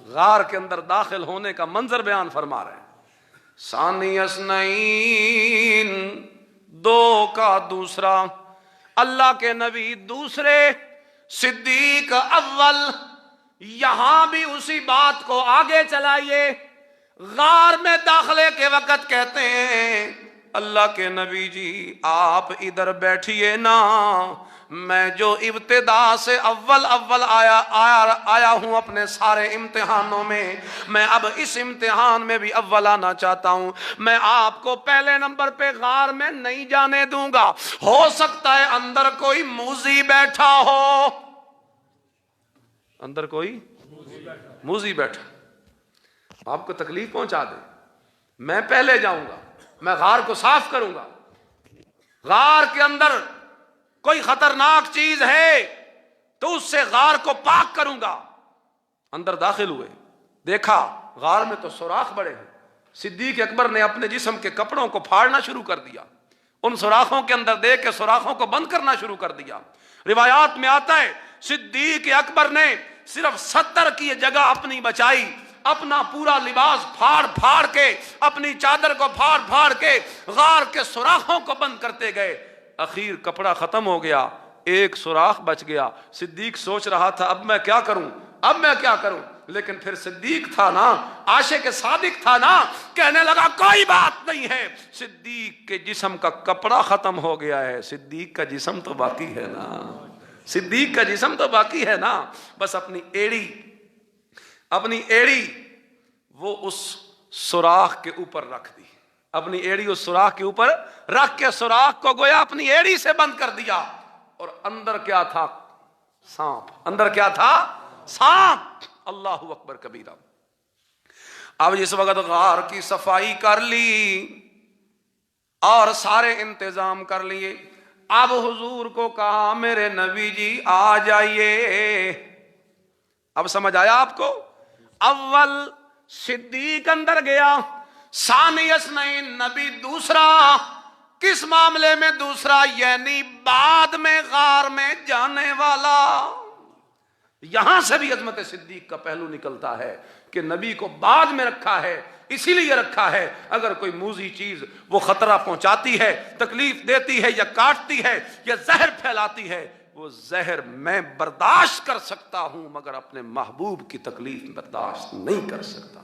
غار کے اندر داخل ہونے کا منظر بیان فرما رہے ہیں. ثانی اثنین, دو کا دوسرا, اللہ کے نبی دوسرے, صدیق اول. یہاں بھی اسی بات کو آگے چلائیے. غار میں داخلے کے وقت کہتے ہیں اللہ کے نبی جی آپ ادھر بیٹھیے نا, میں جو ابتدا سے اول آیا ہوں اپنے سارے امتحانوں میں اب اس امتحان میں بھی اول آنا چاہتا ہوں. میں آپ کو پہلے نمبر پہ غار میں نہیں جانے دوں گا. ہو سکتا ہے اندر کوئی موذی بیٹھا ہو, اندر کوئی موذی بیٹھا آپ کو تکلیف پہنچا دے. میں پہلے جاؤں گا, میں غار کو صاف کروں گا. غار کے اندر کوئی خطرناک چیز ہے تو اس سے غار کو پاک کروں گا. اندر داخل ہوئے, دیکھا غار میں تو سوراخ بڑے ہیں. صدیق اکبر نے اپنے جسم کے کپڑوں کو پھاڑنا شروع کر دیا, ان سوراخوں کے اندر دیکھ کے سوراخوں کو بند کرنا شروع کر دیا. روایات میں آتا ہے صدیق اکبر نے صرف 70 کی جگہ اپنی بچائی, اپنا پورا لباس پھاڑ کے, اپنی چادر کو پھاڑ کے غار کے سوراخوں کو بند کرتے گئے. اخیر کپڑا ختم ہو گیا, ایک سوراخ بچ گیا. صدیق سوچ رہا تھا اب میں کیا کروں, لیکن پھر صدیق تھا نا, عاشق صادق تھا نا, کہنے لگا کوئی بات نہیں ہے, صدیق کے جسم کا کپڑا ختم ہو گیا ہے, صدیق کا جسم تو باقی ہے نا, صدیق کا جسم تو باقی ہے نا. بس اپنی ایڑی وہ اس سوراخ کے اوپر رکھ دی, اپنی ایڑی اس سوراخ کے اوپر رکھ کے سوراخ کو گویا اپنی ایڑی سے بند کر دیا. اور اندر کیا تھا؟ سانپ. اندر کیا تھا؟ سانپ. اللہ اکبر کبیرہ. اب جس وقت غار کی صفائی کر لی اور سارے انتظام کر لیے, اب حضور کو کہا میرے نبی جی آ جائیے. اب سمجھ آیا آپ کو؟ اول صدیق اندر گیا, ثانی اثنین نبی دوسرا. کس معاملے میں دوسرا؟ یعنی بعد میں غار میں جانے والا. یہاں سے بھی عظمت صدیق کا پہلو نکلتا ہے کہ نبی کو بعد میں رکھا ہے. اسی لیے رکھا ہے اگر کوئی موذی چیز وہ خطرہ پہنچاتی ہے, تکلیف دیتی ہے, یا کاٹتی ہے, یا زہر پھیلاتی ہے, وہ زہر میں برداشت کر سکتا ہوں مگر اپنے محبوب کی تکلیف برداشت نہیں کر سکتا.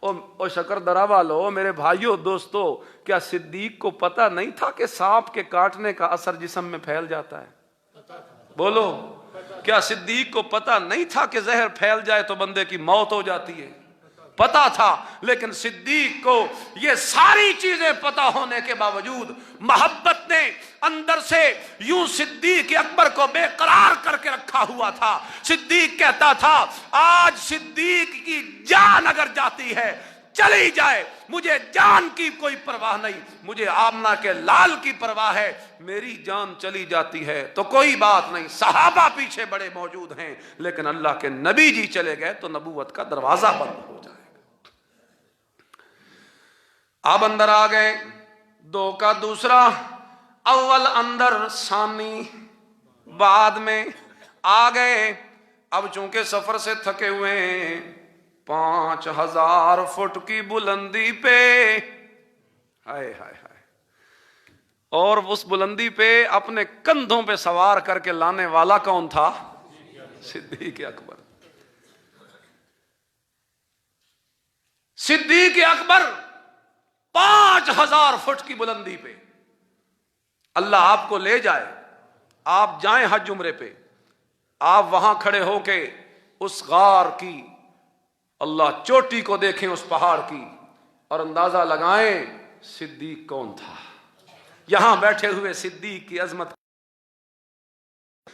او شکر درا والو, میرے بھائیوں دوستو, کیا صدیق کو پتہ نہیں تھا کہ سانپ کے کاٹنے کا اثر جسم میں پھیل جاتا ہے؟ بولو, کیا صدیق کو پتہ نہیں تھا کہ زہر پھیل جائے تو بندے کی موت ہو جاتی ہے؟ پتا تھا. لیکن صدیق کو یہ ساری چیزیں پتا ہونے کے باوجود محبت نے اندر سے یوں صدیق اکبر کو بے قرار کر کے رکھا ہوا تھا. صدیق کہتا تھا آج صدیق کی جان اگر جاتی ہے چلی جائے, مجھے جان کی کوئی پرواہ نہیں, مجھے آمنہ کے لال کی پرواہ ہے. میری جان چلی جاتی ہے تو کوئی بات نہیں, صحابہ پیچھے بڑے موجود ہیں, لیکن اللہ کے نبی جی چلے گئے تو نبوت کا دروازہ بند ہو جائے. اب اندر آ گئے, 2 کا دوسرا, اول اندر ثانی بعد میں آ گئے. اب چونکہ سفر سے تھکے ہوئے ہیں, 5000 فٹ کی بلندی پہ, ہائے ہائے ہائے, اور اس بلندی پہ اپنے کندھوں پہ سوار کر کے لانے والا کون تھا؟ صدیق اکبر. صدیق اکبر 5000 فٹ کی بلندی پہ. اللہ آپ کو لے جائے, آپ جائیں حج عمرے پہ, آپ وہاں کھڑے ہو کے اس غار کی اللہ چوٹی کو دیکھیں, اس پہاڑ کی, اور اندازہ لگائیں صدیق کون تھا. یہاں بیٹھے ہوئے صدیق کی عظمت,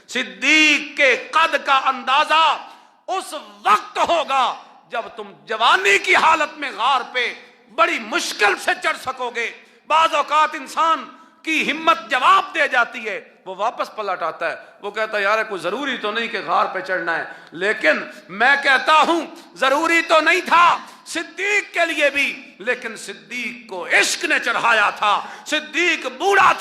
صدیق کے قد کا اندازہ اس وقت ہوگا جب تم جوانی کی حالت میں غار پہ بڑی مشکل سے چڑھ سکو گے. بعض اوقات انسان کی ہمت جواب دے جاتی ہے, وہ واپس پلٹ آتا ہے, وہ کہتا ہے یار کوئی ضروری تو نہیں کہ غار پہ چڑھنا ہے. لیکن میں کہتا ہوں ضروری تو نہیں تھا صدیق کے لیے بھی, لیکن صدیق کو عشق نے چڑھایا تھا. صدیق بوڑھا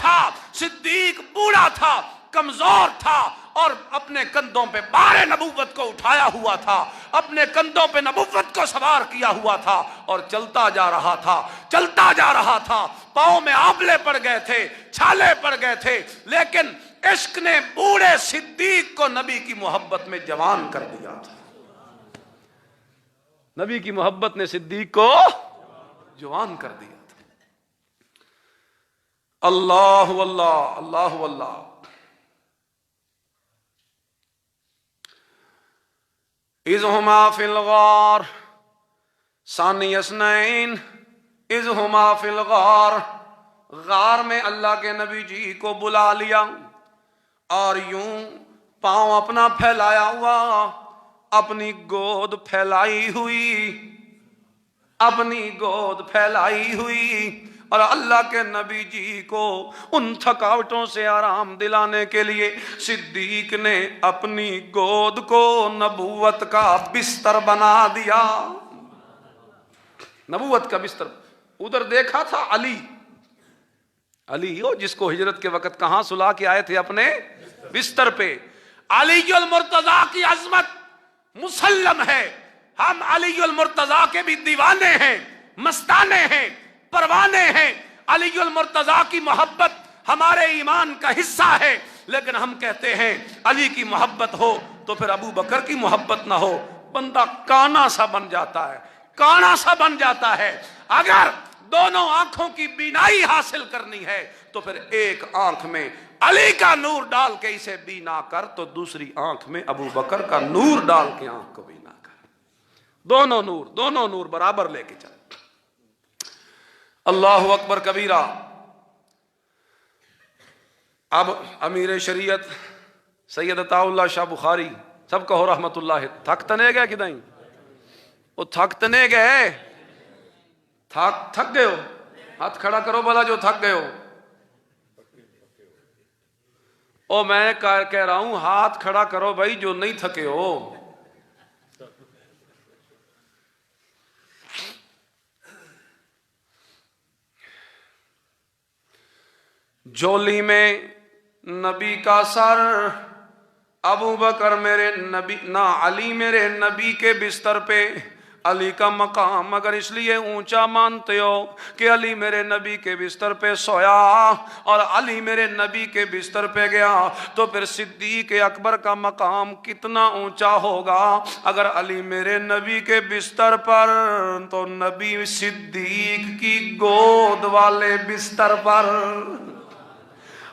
تھا, کمزور تھا, اور اپنے کندھوں پہ بار نبوت کو اٹھایا ہوا تھا, اپنے کندھوں پہ نبوت کو سوار کیا ہوا تھا, اور چلتا جا رہا تھا. پاؤں میں آبلے پڑ گئے تھے, چھالے پڑ گئے تھے, لیکن عشق نے بوڑھے صدیق کو نبی کی محبت میں جوان کر دیا تھا. نبی کی محبت نے صدیق کو جوان کر دیا تھا. اللہ اللہ اللہ اللہ. اذ ہما فی الغار ثانی اثنین اذ ہما فی الغار، غار میں اللہ کے نبی جی کو بلا لیا اور یوں پاؤں اپنا پھیلایا ہوا، اپنی گود پھیلائی ہوئی، اپنی گود پھیلائی ہوئی، اور اللہ کے نبی جی کو ان تھکاوٹوں سے آرام دلانے کے لیے صدیق نے اپنی گود کو نبوت کا بستر بنا دیا۔ نبوت کا بستر۔ ادھر دیکھا تھا علی ہو جس کو ہجرت کے وقت کہاں سلا کے آئے تھے؟ اپنے بستر پہ۔ علی المرتضیٰ کی عظمت مسلم ہے، ہم علی المرتضیٰ کے بھی دیوانے ہیں، مستانے ہیں، پروانے ہیں۔ علی المرتضیٰ کی محبت ہمارے ایمان کا حصہ ہے، لیکن ہم کہتے ہیں علی کی محبت ہو تو پھر ابو بکر کی محبت نہ ہو، بندہ کانا سا بن جاتا ہے، کانا سا بن جاتا ہے۔ اگر دونوں آنکھوں کی بینائی حاصل کرنی ہے تو پھر ایک آنکھ میں علی کا نور ڈال کے اسے بینا کر، تو دوسری آنکھ میں ابو بکر کا نور ڈال کے آنکھ کو بینا کر۔ دونوں نور برابر لے کے چل۔ اللہ اکبر کبیرہ۔ اب امیر شریعت سید عطا اللہ شاہ بخاری، سب کہو رحمت اللہ، تھک تنے گئے کہ نہیں؟ وہ تھک تنے گئے؟ تھک گئے ہو؟ ہاتھ کھڑا کرو بھلا جو تھک گئے ہو۔ او میں کہہ رہا ہوں ہاتھ کھڑا کرو بھائی جو نہیں تھکے ہو۔ جولی میں نبی کا سر، ابو بکر میرے نبی نہ علی میرے نبی کے بستر پہ۔ علی کا مقام اگر اس لیے اونچا مانتے ہو کہ علی میرے نبی کے بستر پہ سویا اور علی میرے نبی کے بستر پہ گیا، تو پھر صدیق اکبر کا مقام کتنا اونچا ہوگا اگر علی میرے نبی کے بستر پر تو نبی صدیق کی گود والے بستر پر،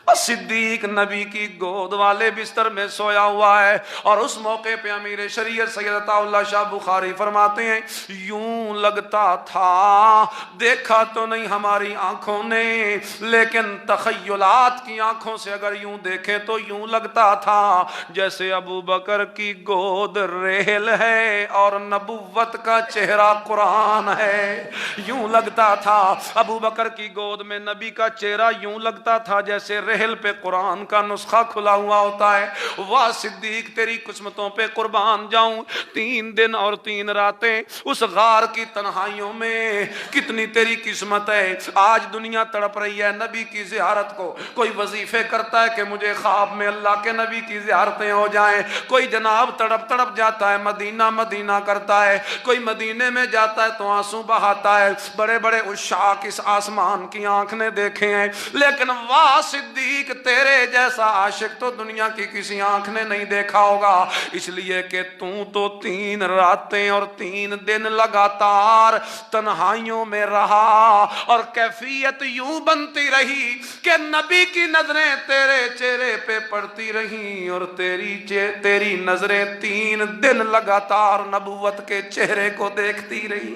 اور صدیق نبی کی گود والے بستر میں سویا ہوا ہے۔ اور اس موقع پہ امیر شریعت سید عطا اللہ شاہ بخاری فرماتے ہیں یوں لگتا تھا، دیکھا تو نہیں ہماری آنکھوں نے لیکن تخیلات کی آنکھوں سے اگر یوں دیکھیں تو یوں لگتا تھا جیسے ابو بکر کی گود ریحل ہے اور نبوت کا چہرہ قرآن ہے۔ یوں لگتا تھا ابو بکر کی گود میں نبی کا چہرہ یوں لگتا تھا جیسے ریحل پہ قرآن کا نسخہ کھلا ہوا ہوتا ہے۔ واہ صدیق تیری قسمتوں پہ قربان جاؤں، 3 دن اور 3 راتیں اس غار کی تنہائیوں میں، کتنی تیری قسمت ہے۔ آج دنیا تڑپ رہی ہے نبی کی زیارت کو، کوئی وظیفے کرتا ہے کہ مجھے خواب میں اللہ کے نبی کی زیارتیں ہو جائیں، کوئی جناب تڑپ جاتا ہے مدینہ مدینہ کرتا ہے، کوئی مدینے میں جاتا ہے تو آنسو بہاتا ہے۔ بڑے بڑے عشاق اس آسمان کی آنکھ نے دیکھے ہیں، لیکن واہ صدیق تیرے جیسا عاشق تو دنیا کی کسی آنکھ نے نہیں دیکھا ہوگا، اس لیے کہ تو 3 راتیں اور 3 دن لگاتار تنہائیوں میں رہا، اور کیفیت یوں بنتی رہی کہ نبی کی نظریں تیرے چہرے پہ پڑتی رہیں اور تیری نظریں 3 دن لگاتار نبوت کے چہرے کو دیکھتی رہی،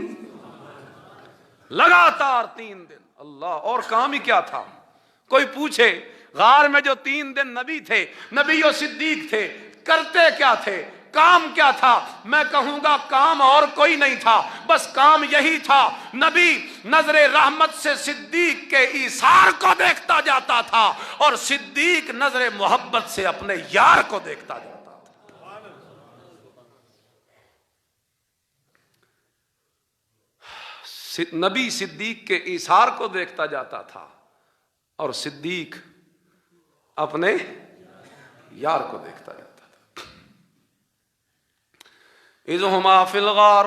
لگاتار 3 دن۔ اللہ، اور کام ہی کیا تھا؟ کوئی پوچھے غار میں جو 3 دن نبی تھے، نبی و صدیق تھے، کرتے کیا تھے؟ کام کیا تھا؟ میں کہوں گا کام اور کوئی نہیں تھا، بس کام یہی تھا، نبی نظر رحمت سے صدیق کے ایثار کو دیکھتا جاتا تھا اور صدیق نظر محبت سے اپنے یار کو دیکھتا جاتا تھا۔ نبی صدیق کے ایثار کو دیکھتا جاتا تھا اور صدیق اپنے یار کو دیکھتا جاتا تھا۔ اذ ہما فی الغار،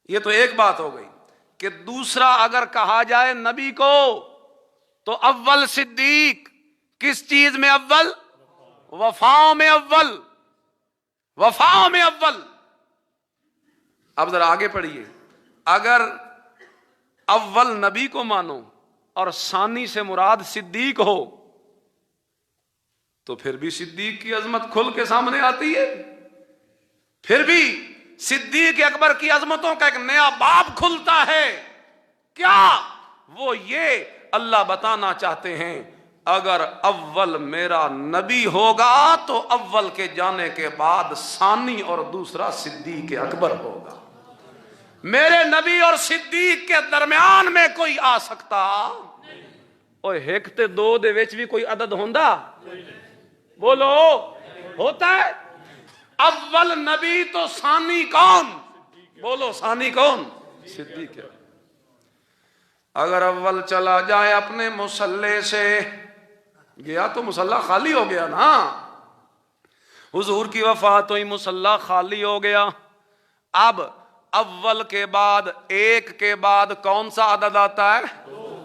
یہ تو ایک بات ہو گئی کہ دوسرا اگر کہا جائے نبی کو تو اول صدیق، کس چیز میں اول؟ وفاؤں میں اول، وفاؤں میں اول۔ اب ذرا آگے پڑھیے، اگر اول نبی کو مانو اور ثانی سے مراد صدیق ہو تو پھر بھی صدیق کی عظمت کھل کے سامنے آتی ہے۔ پھر بھی صدیق اکبر کی عظمتوں کا ایک نیا باب کھلتا ہے. کیا؟ وہ یہ اللہ بتانا چاہتے ہیں اگر اول میرا نبی ہوگا تو اول کے جانے کے بعد ثانی اور دوسرا صدیق اکبر ہوگا. میرے نبی اور صدیق کے درمیان میں کوئی آ سکتا؟ اوہ ایک تے دو دے وچ بھی کوئی عدد ہوندا؟ بولو ہوتا ہے؟ اول نبی تو ثانی کون؟ بولو ثانی کون؟ صدیق ہے. اگر اول چلا جائے اپنے مصلے سے، گیا تو مصلہ خالی ہو گیا نا. حضور کی وفات ہوئی، مصلہ خالی ہو گیا. اب اول کے بعد ایک کے بعد کون سا عدد آتا ہے؟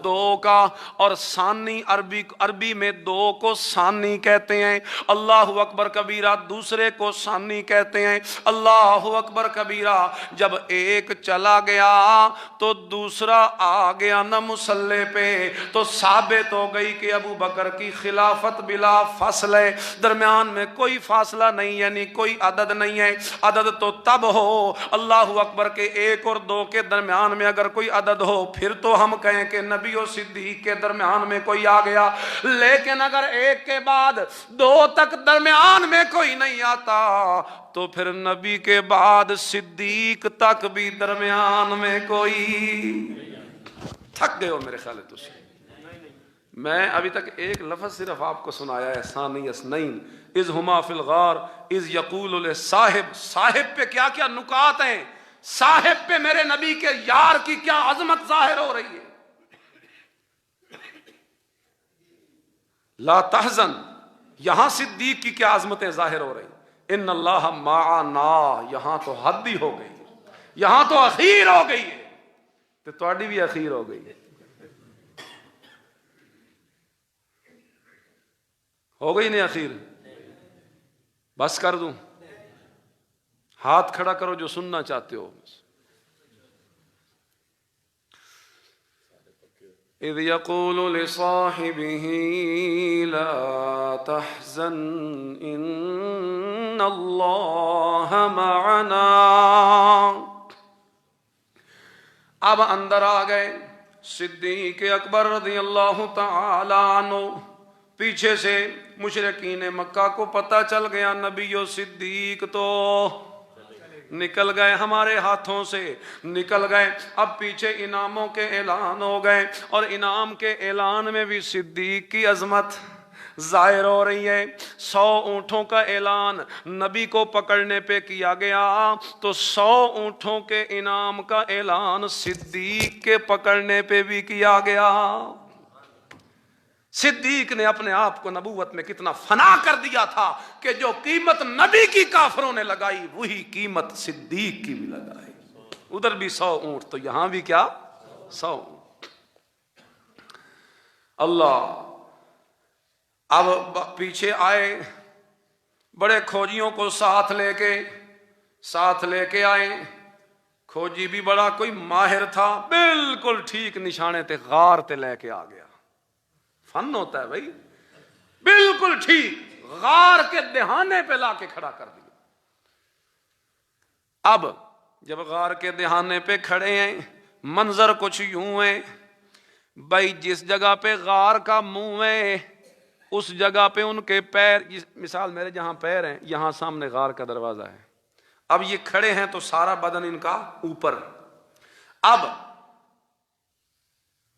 دو کا. اور ثانی عربی میں دو کو ثانی کہتے ہیں. اللہ اکبر کبیرہ دوسرے کو ثانی کہتے ہیں. اللہ اکبر کبیرہ جب ایک چلا گیا تو دوسرا آ گیا نا مصلے پہ، تو ثابت ہو گئی کہ ابو بکر کی خلافت بلا فاصلہ ہے، درمیان میں کوئی فاصلہ نہیں، یعنی کوئی عدد نہیں ہے. عدد تو تب ہو اللہ اکبر کے ایک اور دو کے درمیان میں اگر کوئی عدد ہو، پھر تو ہم کہیں کہ نبی و صدیق کے درمیان میں کوئی آ گیا. لیکن اگر ایک کے بعد دو تک درمیان میں کوئی نہیں آتا تو پھر نبی کے بعد صدیق تک بھی درمیان میں کوئی. تھک گئے ہو میرے خیال ہے تجھے. میں ابھی تک ایک لفظ صرف آپ کو سنایا ہے، ثانی اثنین اذ ہما فی الغار اذ یقول لصاحب. صاحب پہ کیا کیا نکات ہیں، صاحب پہ میرے نبی کے یار کی کیا عظمت ظاہر ہو رہی ہے. لا تحزن، یہاں صدیق کی کیا عظمتیں ظاہر ہو رہی. ان اللہ معنا، یہاں تو حد ہی ہو گئی، یہاں تو اخیر ہو گئی ہے، تو تہاڈی بھی اخیر ہو گئی ہے. ہو گئی نہیں اخیر؟ بس کر دوں؟ ہاتھ کھڑا کرو جو سننا چاہتے ہو. اذ یقول لصاحبہ لا تحزن ان اللہ معنا. اب اندر آ گئے صدیق اکبر رضی اللہ تعالی عنہ. پیچھے سے مشرکین مکہ کو پتہ چل گیا نبی و صدیق تو نکل گئے، ہمارے ہاتھوں سے نکل گئے. اب پیچھے انعاموں کے اعلان ہو گئے، اور انعام کے اعلان میں بھی صدیق کی عظمت ظاہر ہو رہی ہے. 100 اونٹوں کا اعلان نبی کو پکڑنے پہ کیا گیا، تو 100 اونٹوں کے انعام کا اعلان صدیق کے پکڑنے پہ بھی کیا گیا. صدیق نے اپنے آپ کو نبوت میں کتنا فنا کر دیا تھا کہ جو قیمت نبی کی کافروں نے لگائی وہی قیمت صدیق کی بھی لگائی. ادھر بھی 100 اونٹ تو یہاں بھی کیا 100 اونٹ. اللہ اب پیچھے آئے، بڑے کھوجیوں کو ساتھ لے کے آئے. کھوجی بھی بڑا کوئی ماہر تھا، بالکل ٹھیک نشانے تے غار تے لے کے آ گیا. فن ہوتا ہے بھائی، بالکل ٹھیک غار کے دہانے پہ لا کے کھڑا کر دیا. اب جب غار کے دہانے پہ کھڑے ہیں، منظر کچھ یوں ہے بھائی، جس جگہ پہ غار کا منہ ہے اس جگہ پہ ان کے پیر، مثال میرے جہاں پیر ہیں یہاں سامنے غار کا دروازہ ہے. اب یہ کھڑے ہیں تو سارا بدن ان کا اوپر. اب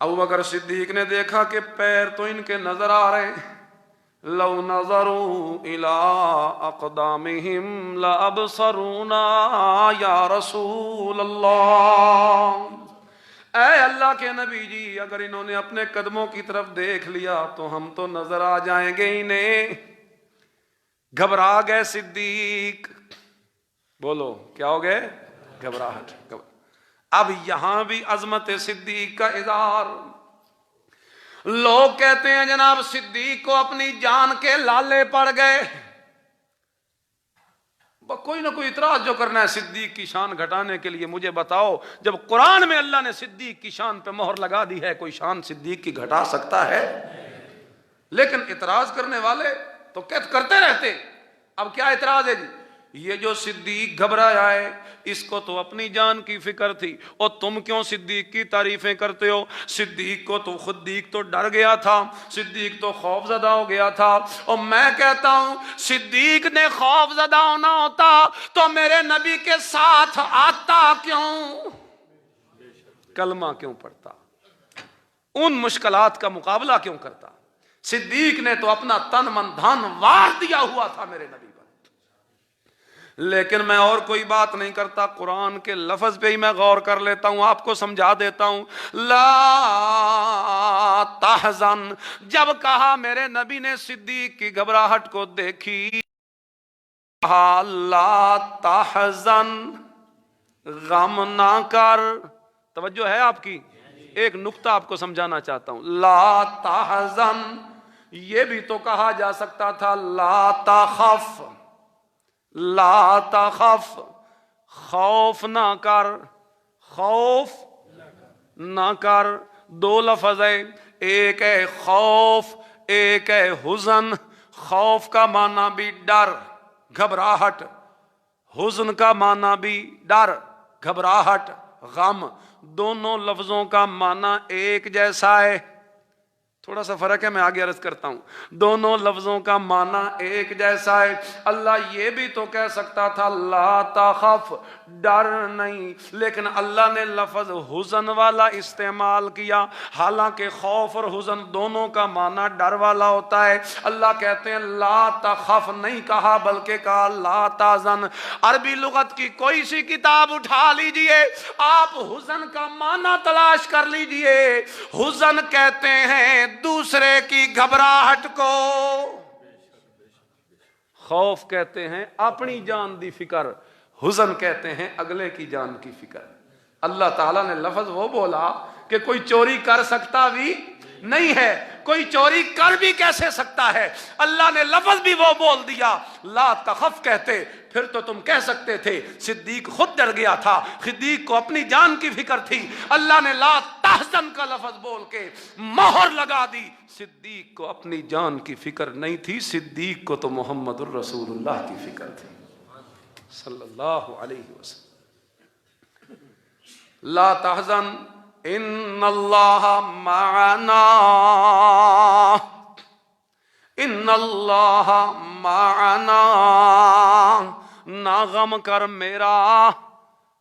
ابو بکر صدیق نے دیکھا کہ پیر تو ان کے نظر آ رہے ہیں. لو نظروا الى اقدامهم لابصرونا یا رسول اللہ. اے اللہ کے نبی جی، اگر انہوں نے اپنے قدموں کی طرف دیکھ لیا تو ہم تو نظر آ جائیں گے انہیں. گھبرا گئے صدیق. بولو کیا ہو گئے؟ گھبراہٹ. اب یہاں بھی عظمت صدیق کا اظہار. لوگ کہتے ہیں جناب صدیق کو اپنی جان کے لالے پڑ گئے. کوئی نہ کوئی اعتراض جو کرنا ہے صدیق کی شان گھٹانے کے لیے مجھے بتاؤ. جب قرآن میں اللہ نے صدیق کی شان پہ مہر لگا دی ہے، کوئی شان صدیق کی گھٹا سکتا ہے؟ لیکن اعتراض کرنے والے تو کرتے رہتے. اب کیا اعتراض ہے جی؟ یہ جو صدیق گھبرایا ہے اس کو تو اپنی جان کی فکر تھی، اور تم کیوں صدیق کی تعریفیں کرتے ہو؟ صدیق کو تو صدیق تو ڈر گیا تھا، صدیق تو خوف زدہ ہو گیا تھا، اور میں کہتا ہوں صدیق نے خوف زدہ ہونا ہوتا تو میرے نبی کے ساتھ آتا کیوں؟ کلمہ کیوں پڑھتا؟ ان مشکلات کا مقابلہ کیوں کرتا؟ صدیق نے تو اپنا تن من دھن وار دیا ہوا تھا میرے نبی پر۔ لیکن میں اور کوئی بات نہیں کرتا، قرآن کے لفظ پہ ہی میں غور کر لیتا ہوں، آپ کو سمجھا دیتا ہوں۔ لا تحزن، جب کہا میرے نبی نے صدیق کی گھبراہٹ کو دیکھی، کہا لا تحزن، غم نہ کر۔ توجہ ہے آپ کی؟ ایک نقطہ آپ کو سمجھانا چاہتا ہوں، لا تحزن یہ بھی تو کہا جا سکتا تھا لا تخف، لا تخف، خوف نہ کر، خوف نہ کر۔ دو لفظ ہے، ایک ہے خوف، ایک ہے حزن۔ خوف کا معنی بھی ڈر، گھبراہٹ، حزن کا معنی بھی ڈر، گھبراہٹ، غم۔ دونوں لفظوں کا معنی ایک جیسا ہے، تھوڑا سا فرق ہے، میں آگے عرض کرتا ہوں۔ دونوں لفظوں کا معنی ایک جیسا ہے۔ اللہ یہ بھی تو کہہ سکتا تھا لا تخف، ڈر نہیں، لیکن اللہ نے لفظ حزن والا استعمال کیا، حالانکہ خوف اور حزن دونوں کا معنی ڈر والا ہوتا ہے۔ اللہ کہتے ہیں لا تخف نہیں کہا، بلکہ کہا لا تحزن۔ عربی لغت کی کوئی سی کتاب اٹھا لیجئے، آپ حزن کا معنی تلاش کر لیجئے۔ حزن کہتے ہیں دوسرے کی گھبراہٹ کو، خوف کہتے ہیں اپنی جان دی فکر، حزن کہتے ہیں اگلے کی جان کی فکر۔ اللہ تعالیٰ نے لفظ وہ بولا کہ کوئی چوری کر سکتا بھی نہیں ہے، کوئی چوری کر بھی کیسے سکتا ہے؟ اللہ نے لفظ بھی وہ بول دیا، لا تخف کہتے، پھر تو تم کہہ سکتے تھے صدیق خود ڈر گیا تھا، صدیق کو اپنی جان کی فکر تھی، اللہ نے لا تحزن کا لفظ بول کے مہر لگا دی۔ صدیق کو اپنی جان کی فکر نہیں تھی، صدیق کو تو محمد الرسول اللہ کی فکر تھی صلی اللہ علیہ وسلم۔ لا تحزن ان اللہ معنا، ان اللہ معنا، نہ غم کر میرا،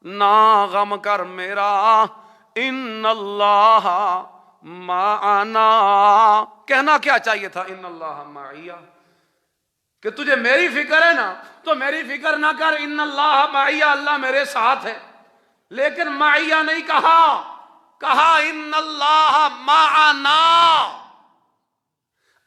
نہ غم کر میرا، ان اللہ معنا۔ کہنا کیا چاہیے تھا؟ ان اللہ معیہ، کہ تجھے میری فکر ہے نا تو میری فکر نہ کر، ان اللہ معیہ، اللہ میرے ساتھ ہے۔ لیکن معیہ نہیں کہا، کہا ان اللہ معنا،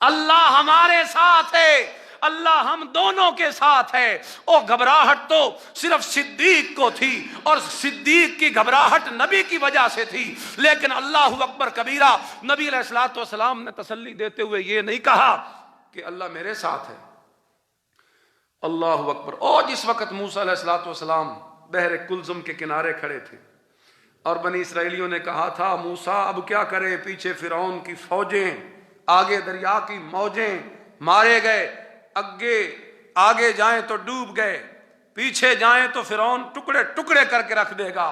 اللہ ہمارے ساتھ ہے، اللہ ہم دونوں کے ساتھ ہے۔ اور گھبراہٹ تو صرف صدیق کو تھی، اور صدیق کی گھبراہٹ نبی کی وجہ سے تھی، لیکن اللہ اکبر کبیرہ، نبی علیہ الصلوۃ والسلام نے تسلی دیتے ہوئے یہ نہیں کہا کہ اللہ میرے ساتھ ہے۔ اللہ اکبر۔ اور جس وقت موسیٰ علیہ الصلوۃ والسلام بحر کلزم کے کنارے کھڑے تھے اور بنی اسرائیلیوں نے کہا تھا موسیٰ اب کیا کریں، پیچھے فرعون کی فوجیں، آگے دریا کی موجیں، مارے گئے، آگے جائیں تو ڈوب گئے، پیچھے جائیں تو فرعون ٹکڑے ٹکڑے کر کے رکھ دے گا،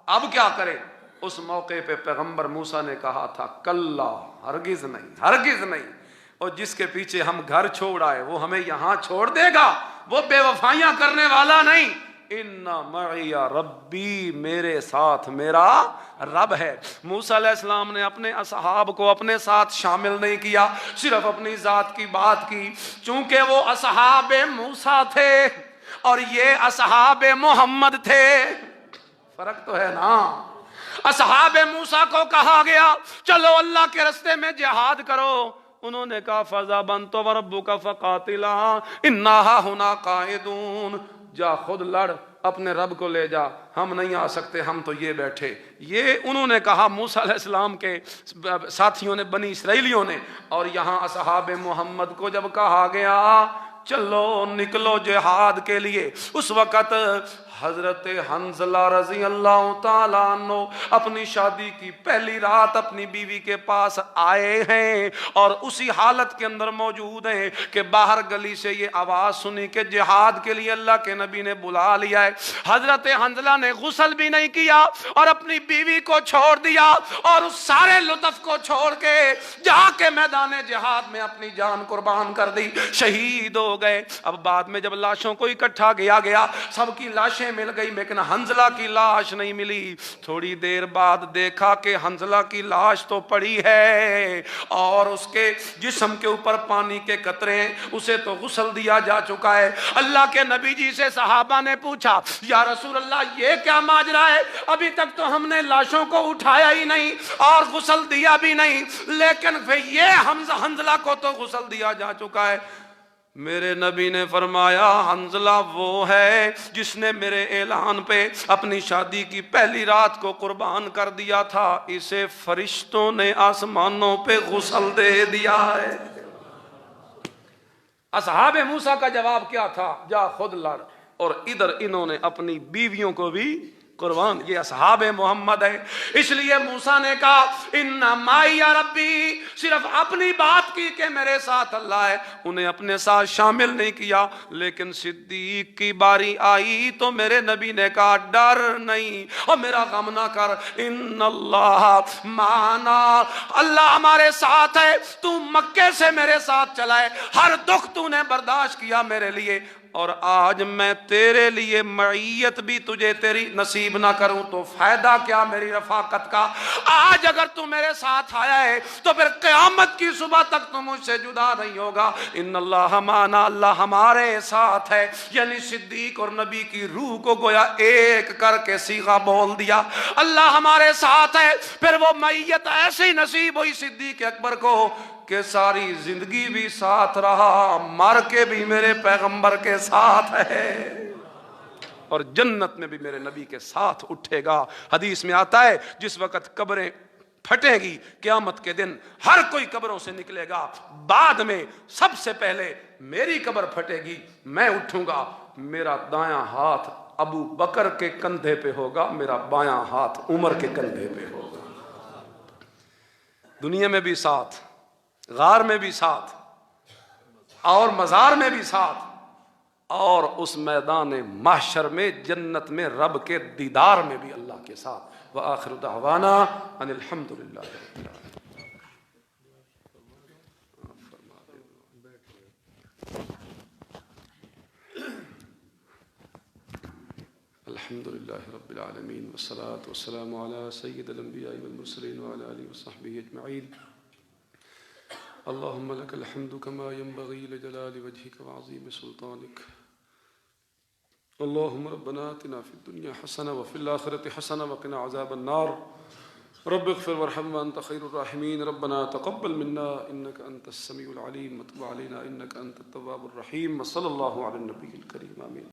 اب کیا کریں؟ اس موقع پہ پیغمبر موسیٰ نے کہا تھا کلا، ہرگز نہیں، ہرگز نہیں، اور جس کے پیچھے ہم گھر چھوڑ آئے وہ ہمیں یہاں چھوڑ دے گا؟ وہ بے وفائیاں کرنے والا نہیں۔ ان معی ربی، میرے ساتھ میرا رب ہے۔ موسیٰ علیہ السلام نے اپنے اصحاب کو اپنے ساتھ شامل نہیں کیا، صرف اپنی ذات کی بات کی، چونکہ وہ اصحاب موسیٰ تھے اور یہ اصحاب محمد تھے، فرق تو ہے نا۔ اصحاب موسیٰ کو کہا گیا چلو اللہ کے راستے میں جہاد کرو، انہوں نے کہا فَذَهَبْ أَنْتَ وَرَبُّكَ فَقَاتِلَا إِنَّا هَاهُنَا قَاعِدُونَ، جا خود لڑ، اپنے رب کو لے جا، ہم نہیں آ سکتے، ہم تو یہ بیٹھے۔ یہ انہوں نے کہا موسیٰ علیہ السلام کے ساتھیوں نے، بنی اسرائیلیوں نے۔ اور یہاں اصحاب محمد کو جب کہا گیا چلو نکلو جہاد کے لیے۔ اس وقت حضرت حنظلہ رضی اللہ تعالیٰ عنہ اپنی شادی کی پہلی رات اپنی بیوی کے پاس آئے ہیں اور اسی حالت کے اندر موجود ہیں کہ باہر گلی سے یہ آواز سنی کہ جہاد کے لیے اللہ کے نبی نے بلا لیا ہے۔ حضرت حنظلہ نے غسل بھی نہیں کیا اور اپنی بیوی کو چھوڑ دیا اور اس سارے لطف کو چھوڑ کے جا کے میدان جہاد میں اپنی جان قربان کر دی، شہید ہو گئے۔ اب بعد میں جب لاشوں کو اکٹھا کیا گیا، سب کی لاشیں مل گئی لیکن حنظلہ کی لاش نہیں ملی۔ تھوڑی دیر بعد دیکھا کہ حنظلہ کی لاش تو پڑی ہے اور اس کے جسم کے اوپر پانی کے قطرے ہیں، اسے تو غسل دیا جا چکا ہے۔ اللہ کے نبی جی سے صحابہ نے پوچھا یا رسول اللہ یہ کیا ماجرا ہے، ابھی تک تو ہم نے لاشوں کو اٹھایا ہی نہیں اور غسل دیا بھی نہیں، لیکن پھر یہ حنظلہ کو تو غسل دیا جا چکا ہے۔ میرے نبی نے فرمایا حنظلہ وہ ہے جس نے میرے اعلان پہ اپنی شادی کی پہلی رات کو قربان کر دیا تھا، اسے فرشتوں نے آسمانوں پہ غسل دے دیا ہے۔ اصحاب موسیٰ کا جواب کیا تھا؟ جا خود لڑ، اور ادھر انہوں نے اپنی بیویوں کو بھی قربان۔ یہ اصحاب محمد ہے۔ اس لیے موسیٰ نے کہا ان معی ربی، صرف اپنی بات کی کہ میرے ساتھ اللہ ہے، انہیں اپنے ساتھ شامل نہیں کیا۔ لیکن صدیق کی باری آئی تو میرے نبی نے کہا ڈر نہیں اور میرا غم نہ کر، ان اللہ معنا، اللہ ہمارے ساتھ ہے، تو مکے سے میرے ساتھ چلا ہے، ہر دکھ تو نے برداشت کیا میرے لیے، اور آج میں تیرے لیے معیت بھی تجھے تیری نصیب نہ کروں تو فائدہ کیا میری رفاقت کا؟ آج اگر تو میرے ساتھ آیا ہے تو پھر قیامت کی صبح تک تو مجھ سے جدا نہیں ہوگا۔ ان اللہ معنا، اللہ ہمارے ساتھ ہے، یعنی صدیق اور نبی کی روح کو گویا ایک کر کے صیغہ بول دیا، اللہ ہمارے ساتھ ہے۔ پھر وہ معیت ایسی نصیب ہوئی صدیق اکبر کو کہ ساری زندگی بھی ساتھ رہا، مر کے بھی میرے پیغمبر کے ساتھ ہے اور جنت میں بھی میرے نبی کے ساتھ اٹھے گا۔ حدیث میں آتا ہے جس وقت قبریں پھٹیں گی قیامت کے دن، ہر کوئی قبروں سے نکلے گا، بعد میں سب سے پہلے میری قبر پھٹے گی، میں اٹھوں گا، میرا دایاں ہاتھ ابو بکر کے کندھے پہ ہوگا، میرا بایاں ہاتھ عمر کے کندھے پہ ہوگا۔ دنیا میں بھی ساتھ، غار میں بھی ساتھ، اور مزار میں بھی ساتھ، اور اس میدان محشر میں جنت میں رب کے دیدار میں بھی اللہ کے ساتھ۔ وآخر دعوانا ان الحمد للہ رب العالمین۔ الحمد للہ رب العالمین والصلاة والسلام علی سید الانبیاء والمرسلین وعلی آلہ وصحبہ اجمعین۔ اللهم لك الحمد كما ينبغي لجلال وجهك وعظيم سلطانك۔ اللهم ربنا آتنا في الدنيا حسنة وفي الآخرة حسنة وقنا عذاب النار۔ رب اغفر وارحم وأنت خير الراحمين۔ ربنا تقبل منا إنك أنت السميع العليم وتب علينا إنك أنت التواب الرحيم۔ وصلى الله على النبي الكريم آمين۔